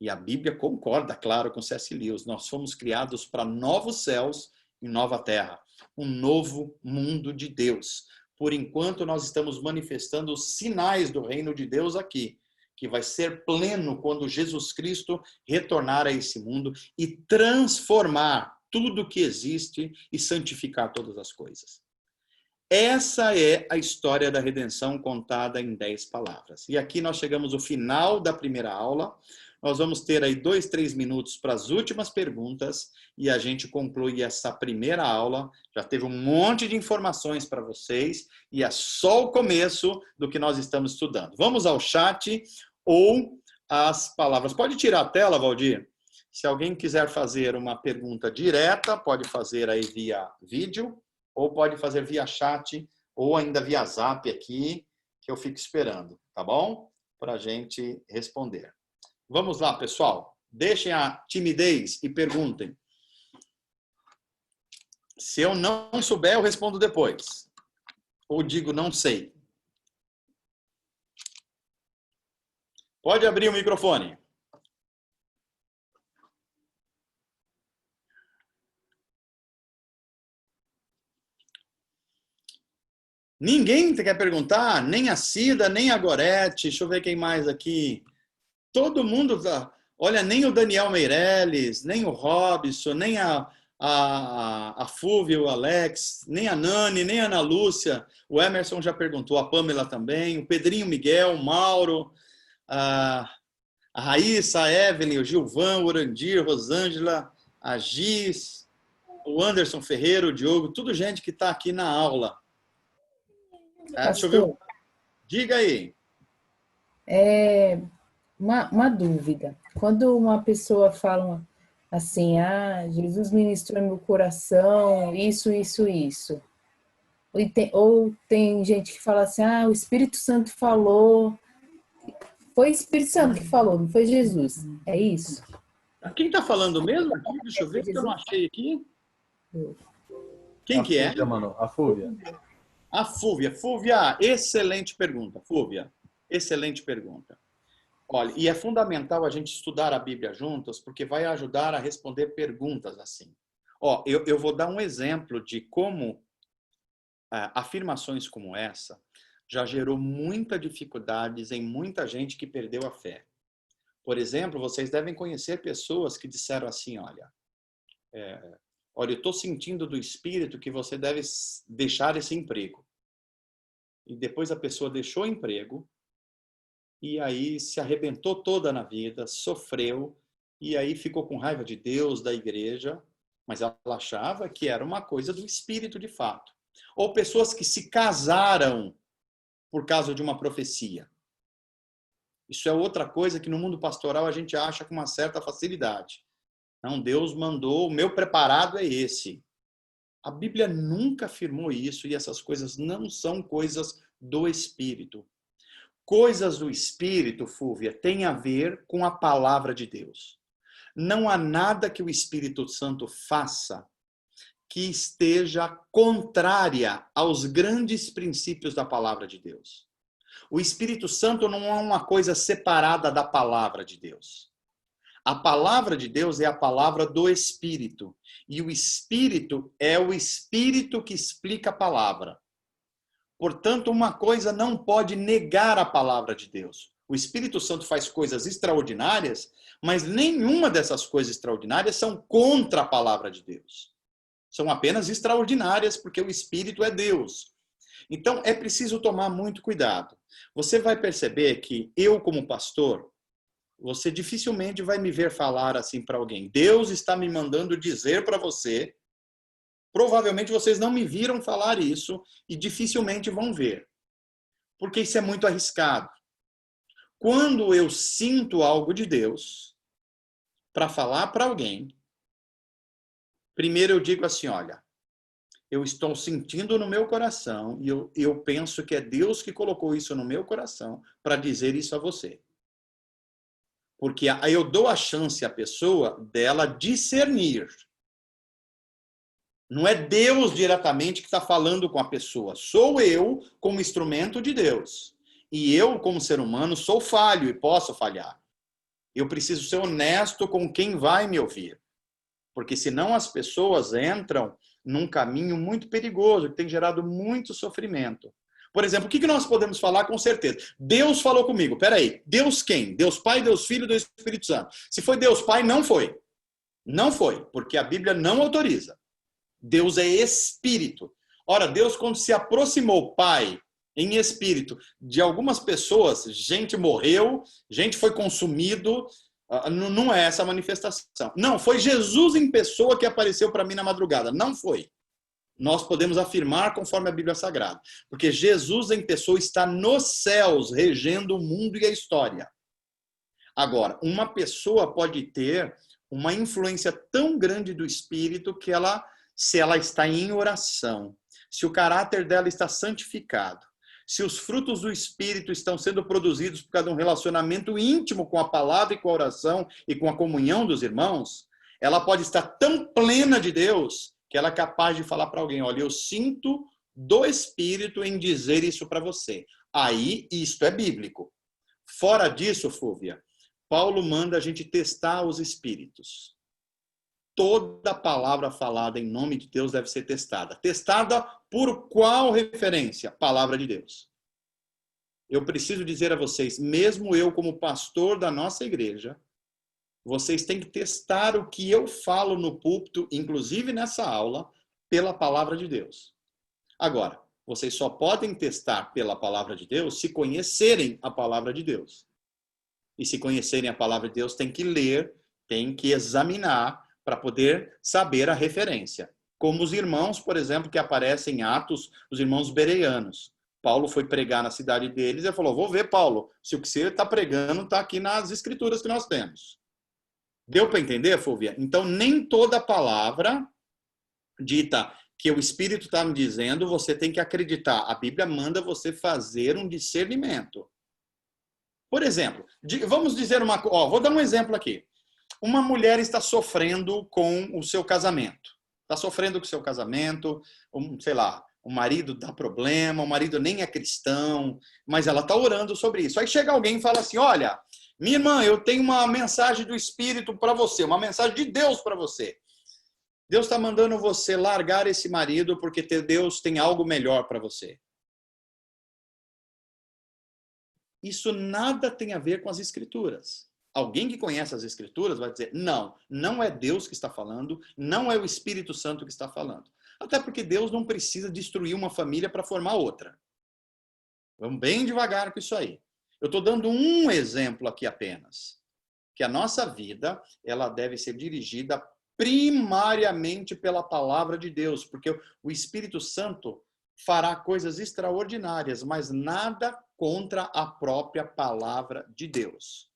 E a Bíblia concorda, claro, com C.S. Lewis. Nós fomos criados para novos céus e nova terra. Um novo mundo de Deus. Por enquanto, nós estamos manifestando os sinais do reino de Deus aqui, que vai ser pleno quando Jesus Cristo retornar a esse mundo e transformar tudo que existe e santificar todas as coisas. Essa é a história da redenção contada em 10 palavras. E aqui nós chegamos ao final da primeira aula. Nós vamos ter aí 2, 3 minutos para as últimas perguntas e a gente conclui essa primeira aula. Já teve um monte de informações para vocês e é só o começo do que nós estamos estudando. Vamos ao chat ou às palavras. Pode tirar a tela, Valdir? Se alguém quiser fazer uma pergunta direta, pode fazer aí via vídeo, ou pode fazer via chat, ou ainda via zap aqui, que eu fico esperando, tá bom? Para a gente responder. Vamos lá, pessoal. Deixem a timidez e perguntem. Se eu não souber, eu respondo depois. Ou digo, não sei. Pode abrir o microfone. Ninguém quer perguntar? Nem a Cida, nem a Gorete. Deixa eu ver quem mais aqui. Todo mundo, olha, nem o Daniel Meirelles, nem o Robson, nem a Fúvia, o Alex, nem a Nani, nem a Ana Lúcia. O Emerson já perguntou, a Pamela também, o Pedrinho Miguel, o Mauro, a Raíssa, a Evelyn, o Gilvan, o Orandir, Rosângela, a Giz, o Anderson Ferreira, o Diogo, tudo gente que está aqui na aula. Deixa eu ver. Diga aí. Uma dúvida. Quando uma pessoa fala assim, Jesus ministrou no meu coração, isso. Ou tem gente que fala assim, o Espírito Santo falou. Foi o Espírito Santo que falou, não foi Jesus. É isso? Quem está falando mesmo? Deixa eu ver que eu não achei aqui. Quem que é? Mano, a Fúvia. A Fúvia. Fúvia, excelente pergunta. Fúvia, excelente pergunta. Olha, e é fundamental a gente estudar a Bíblia juntos, porque vai ajudar a responder perguntas assim. Eu vou dar um exemplo de como afirmações como essa já gerou muitas dificuldades em muita gente que perdeu a fé. Por exemplo, vocês devem conhecer pessoas que disseram assim, olha, eu estou sentindo do Espírito que você deve deixar esse emprego. E depois a pessoa deixou o emprego, e aí se arrebentou toda na vida, sofreu, e aí ficou com raiva de Deus, da igreja, mas ela achava que era uma coisa do Espírito de fato. Ou pessoas que se casaram por causa de uma profecia. Isso é outra coisa que no mundo pastoral a gente acha com uma certa facilidade. Não, Deus mandou, o meu preparado é esse. A Bíblia nunca afirmou isso e essas coisas não são coisas do Espírito. Coisas do Espírito, Fúvia, tem a ver com a palavra de Deus. Não há nada que o Espírito Santo faça que esteja contrária aos grandes princípios da palavra de Deus. O Espírito Santo não é uma coisa separada da palavra de Deus. A palavra de Deus é a palavra do Espírito. E o Espírito é o Espírito que explica a palavra. Portanto, uma coisa não pode negar a palavra de Deus. O Espírito Santo faz coisas extraordinárias, mas nenhuma dessas coisas extraordinárias são contra a palavra de Deus. São apenas extraordinárias porque o Espírito é Deus. Então, é preciso tomar muito cuidado. Você vai perceber que eu, como pastor, você dificilmente vai me ver falar assim para alguém. Deus está me mandando dizer para você. Provavelmente vocês não me viram falar isso e dificilmente vão ver. Porque isso é muito arriscado. Quando eu sinto algo de Deus para falar para alguém, primeiro eu digo assim, olha, eu estou sentindo no meu coração e eu penso que é Deus que colocou isso no meu coração para dizer isso a você. Porque aí eu dou a chance à pessoa dela discernir. Não é Deus diretamente que está falando com a pessoa. Sou eu como instrumento de Deus. E eu, como ser humano, sou falho e posso falhar. Eu preciso ser honesto com quem vai me ouvir. Porque senão as pessoas entram num caminho muito perigoso, que tem gerado muito sofrimento. Por exemplo, o que nós podemos falar com certeza? Deus falou comigo. Peraí, Deus quem? Deus Pai, Deus Filho, Deus Espírito Santo. Se foi Deus Pai, não foi. Não foi, porque a Bíblia não autoriza. Deus é Espírito. Ora, Deus, quando se aproximou, Pai, em Espírito, de algumas pessoas, gente morreu, gente foi consumido, não é essa a manifestação. Não, foi Jesus em pessoa que apareceu para mim na madrugada. Não foi. Nós podemos afirmar conforme a Bíblia Sagrada. Porque Jesus em pessoa está nos céus, regendo o mundo e a história. Agora, uma pessoa pode ter uma influência tão grande do Espírito que ela, se ela está em oração, se o caráter dela está santificado, se os frutos do Espírito estão sendo produzidos por causa de um relacionamento íntimo com a palavra e com a oração e com a comunhão dos irmãos, ela pode estar tão plena de Deus que ela é capaz de falar para alguém, olha, eu sinto do Espírito em dizer isso para você. Aí, isto é bíblico. Fora disso, Fúvia, Paulo manda a gente testar os espíritos. Toda palavra falada em nome de Deus deve ser testada. Testada por qual referência? Palavra de Deus. Eu preciso dizer a vocês, mesmo eu como pastor da nossa igreja, vocês têm que testar o que eu falo no púlpito, inclusive nessa aula, pela palavra de Deus. Agora, vocês só podem testar pela palavra de Deus se conhecerem a palavra de Deus. E se conhecerem a palavra de Deus, tem que ler, tem que examinar para poder saber a referência. Como os irmãos, por exemplo, que aparecem em Atos, os irmãos bereanos. Paulo foi pregar na cidade deles e falou, vou ver, Paulo, se o que você está pregando está aqui nas escrituras que nós temos. Deu para entender, Fúvia? Então, nem toda palavra dita que o Espírito está me dizendo, você tem que acreditar. A Bíblia manda você fazer um discernimento. Por exemplo, vamos dizer uma coisa, vou dar um exemplo aqui. Uma mulher está sofrendo com o seu casamento. Está sofrendo com o seu casamento, sei lá, o marido dá problema, o marido nem é cristão, mas ela está orando sobre isso. Aí chega alguém e fala assim, olha, minha irmã, eu tenho uma mensagem do Espírito para você, uma mensagem de Deus para você. Deus está mandando você largar esse marido porque Deus tem algo melhor para você. Isso nada tem a ver com as Escrituras. Alguém que conhece as Escrituras vai dizer, não, não é Deus que está falando, não é o Espírito Santo que está falando. Até porque Deus não precisa destruir uma família para formar outra. Vamos bem devagar com isso aí. Eu estou dando um exemplo aqui apenas. Que a nossa vida, ela deve ser dirigida primariamente pela palavra de Deus. Porque o Espírito Santo fará coisas extraordinárias, mas nada contra a própria palavra de Deus.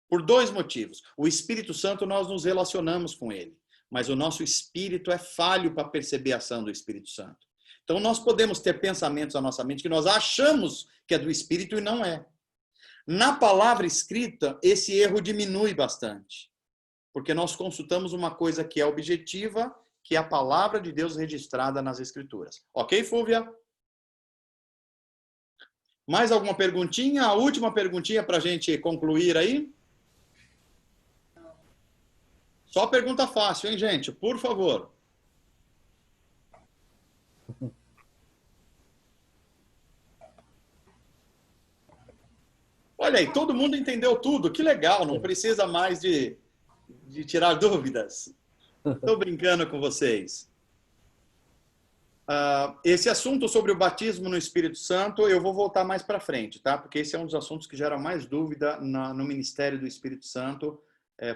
Por 2 motivos. O Espírito Santo, nós nos relacionamos com ele, mas o nosso espírito é falho para perceber a ação do Espírito Santo. Então, nós podemos ter pensamentos na nossa mente que nós achamos que é do Espírito e não é. Na palavra escrita, esse erro diminui bastante, porque nós consultamos uma coisa que é objetiva, que é a palavra de Deus registrada nas Escrituras. Ok, Fúvia? Mais alguma perguntinha? A última perguntinha para a gente concluir aí? Só pergunta fácil, hein, gente? Por favor. Olha aí, todo mundo entendeu tudo. Que legal, não precisa mais de tirar dúvidas. Estou brincando com vocês. Esse assunto sobre o batismo no Espírito Santo, eu vou voltar mais para frente, tá? Porque esse é um dos assuntos que gera mais dúvida no ministério do Espírito Santo.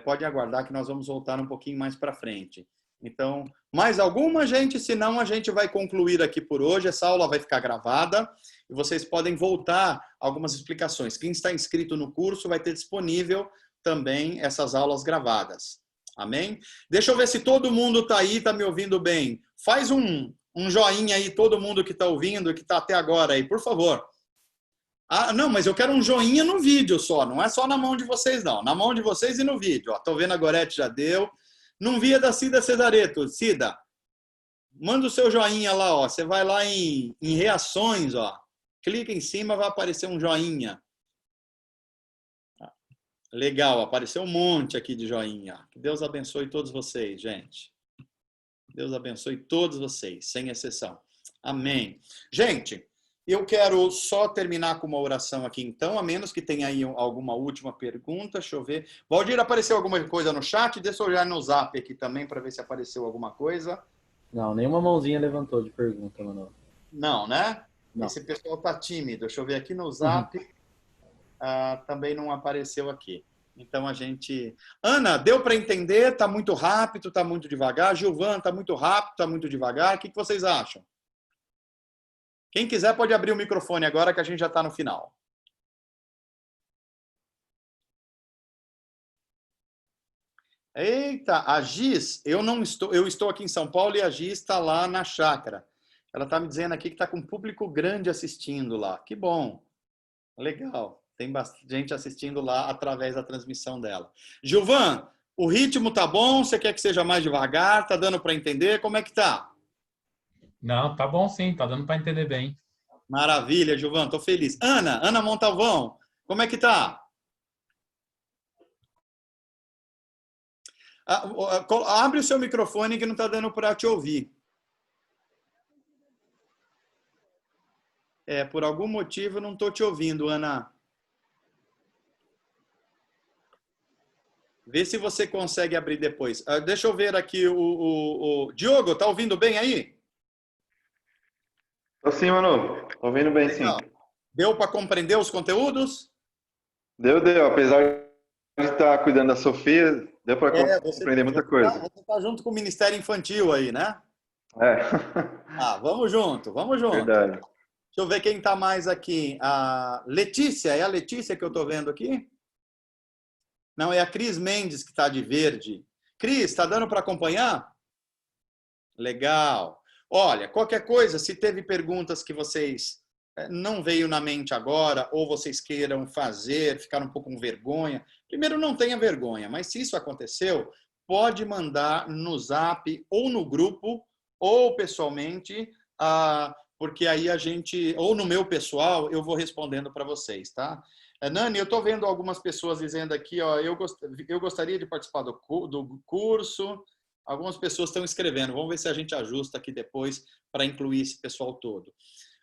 Pode aguardar que nós vamos voltar um pouquinho mais para frente. Então, mais alguma, gente? Senão a gente vai concluir aqui por hoje. Essa aula vai ficar gravada e vocês podem voltar algumas explicações. Quem está inscrito no curso vai ter disponível também essas aulas gravadas. Amém? Deixa eu ver se todo mundo está aí, está me ouvindo bem. Faz um joinha aí, todo mundo que está ouvindo, que está até agora aí, por favor. Não, mas eu quero um joinha no vídeo só, não é só na mão de vocês, não. Na mão de vocês e no vídeo. Estou vendo a Gorete já deu. Não via da Cida Cesareto. Cida, manda o seu joinha lá, ó. Você vai lá em reações, ó. Clica em cima, vai aparecer um joinha. Legal, apareceu um monte aqui de joinha. Que Deus abençoe todos vocês, gente. Deus abençoe todos vocês, sem exceção. Amém. Gente, eu quero só terminar com uma oração aqui, então, a menos que tenha aí alguma última pergunta. Deixa eu ver. Valdir, apareceu alguma coisa no chat? Deixa eu olhar no zap aqui também, para ver se apareceu alguma coisa. Não, nenhuma mãozinha levantou de pergunta, mano. Não, né? Não. Esse pessoal tá tímido. Deixa eu ver aqui no zap. Também não apareceu aqui. Então, a gente... Ana, deu para entender? Tá muito rápido, tá muito devagar. Gilvan, tá muito rápido, tá muito devagar. O que vocês acham? Quem quiser pode abrir o microfone agora, que a gente já está no final. Eita, a Giz, eu estou aqui em São Paulo e a Giz está lá na chácara. Ela está me dizendo aqui que está com um público grande assistindo lá. Que bom. Legal. Tem bastante gente assistindo lá através da transmissão dela. Gilvan, o ritmo tá bom? Você quer que seja mais devagar? Tá dando para entender? Como é que tá? Não, tá bom sim, tá dando para entender bem. Maravilha, Gilvan, tô feliz. Ana Montalvão, como é que tá? Abre o seu microfone que não tá dando para te ouvir. Por algum motivo eu não tô te ouvindo, Ana. Vê se você consegue abrir depois. Deixa eu ver aqui o Diogo, tá ouvindo bem aí? Tô sim, Manu. Tô ouvindo bem, sim. Deu para compreender os conteúdos? Deu. Apesar de estar cuidando da Sofia, deu para compreender muita coisa. Você tá junto com o Ministério Infantil aí, né? Vamos junto. Verdade. Deixa eu ver quem tá mais aqui. A Letícia, é a Letícia que eu tô vendo aqui? Não, é a Cris Mendes que tá de verde. Cris, tá dando para acompanhar? Legal. Olha, qualquer coisa, se teve perguntas que vocês não veio na mente agora, ou vocês queiram fazer, ficar um pouco com vergonha, primeiro não tenha vergonha, mas se isso aconteceu, pode mandar no zap, ou no grupo, ou pessoalmente, porque aí a gente, ou no meu pessoal, eu vou respondendo para vocês, tá? Nani, eu estou vendo algumas pessoas dizendo aqui, ó, eu gostaria de participar do curso. Algumas pessoas estão escrevendo. Vamos ver se a gente ajusta aqui depois para incluir esse pessoal todo.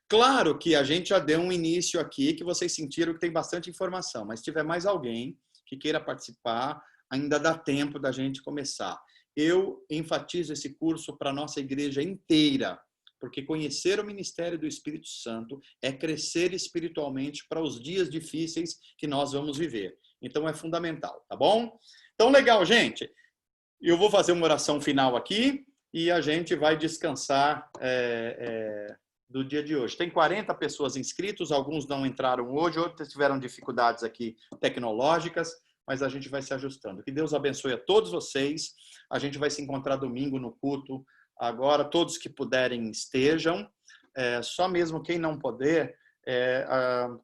Claro que a gente já deu um início aqui, que vocês sentiram que tem bastante informação, mas se tiver mais alguém que queira participar, ainda dá tempo da gente começar. Eu enfatizo esse curso para a nossa igreja inteira, porque conhecer o ministério do Espírito Santo é crescer espiritualmente para os dias difíceis que nós vamos viver. Então é fundamental, tá bom? Então legal, gente. Eu vou fazer uma oração final aqui e a gente vai descansar do dia de hoje. Tem 40 pessoas inscritos, alguns não entraram hoje, outros tiveram dificuldades aqui tecnológicas, mas a gente vai se ajustando. Que Deus abençoe a todos vocês. A gente vai se encontrar domingo no culto. Agora, todos que puderem estejam. Só mesmo quem não puder,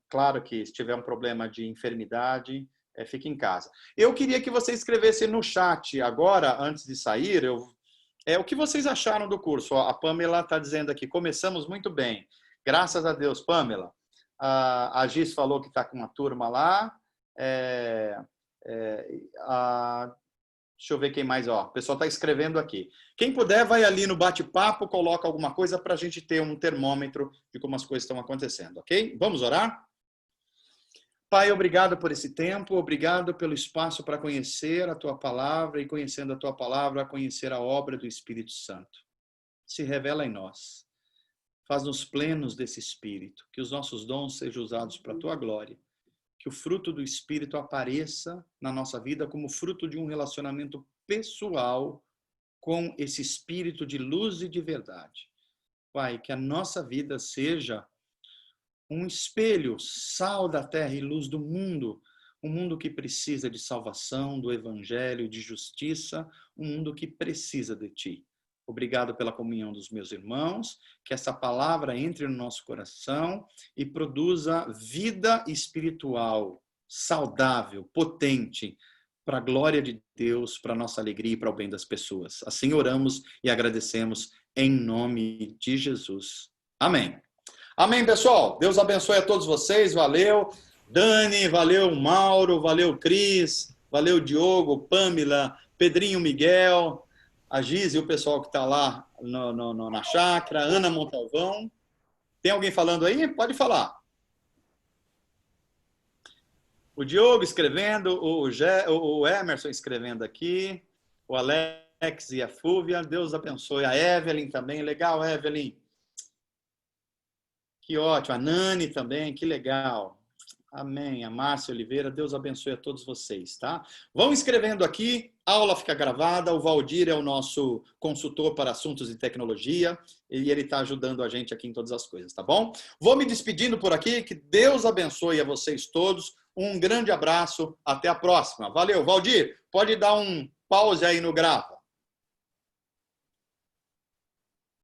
claro que se tiver um problema de enfermidade, fique em casa. Eu queria que você escrevesse no chat agora, antes de sair, o que vocês acharam do curso. A Pamela está dizendo aqui, começamos muito bem. Graças a Deus, Pamela. A Gis falou que está com uma turma lá. Deixa eu ver quem mais. O pessoal está escrevendo aqui. Quem puder, vai ali no bate-papo, coloca alguma coisa para a gente ter um termômetro de como as coisas estão acontecendo, ok? Vamos orar? Pai, obrigado por esse tempo, obrigado pelo espaço para conhecer a Tua Palavra e, conhecendo a Tua Palavra, conhecer a obra do Espírito Santo. Se revela em nós. Faz-nos plenos desse Espírito, que os nossos dons sejam usados para a Tua glória, que o fruto do Espírito apareça na nossa vida como fruto de um relacionamento pessoal com esse Espírito de luz e de verdade. Pai, que a nossa vida seja um espelho, sal da terra e luz do mundo, um mundo que precisa de salvação, do evangelho, de justiça, um mundo que precisa de Ti. Obrigado pela comunhão dos meus irmãos, que essa palavra entre no nosso coração e produza vida espiritual, saudável, potente, para a glória de Deus, para a nossa alegria e para o bem das pessoas. Assim oramos e agradecemos em nome de Jesus. Amém. Amém, pessoal. Deus abençoe a todos vocês. Valeu, Dani, valeu, Mauro, valeu, Cris, valeu, Diogo, Pamela, Pedrinho, Miguel, a Giz e o pessoal que está lá na chácara, Ana Montalvão. Tem alguém falando aí? Pode falar. O Diogo escrevendo, o Emerson escrevendo aqui, o Alex e a Fúvia. Deus abençoe. A Evelyn também. Legal, Evelyn. Que ótimo. A Nani também, que legal. Amém. A Márcia Oliveira, Deus abençoe a todos vocês, tá? Vão escrevendo aqui, a aula fica gravada. O Valdir é o nosso consultor para assuntos de tecnologia e ele está ajudando a gente aqui em todas as coisas, tá bom? Vou me despedindo por aqui, que Deus abençoe a vocês todos. Um grande abraço, até a próxima. Valeu, Valdir, pode dar um pause aí no grava.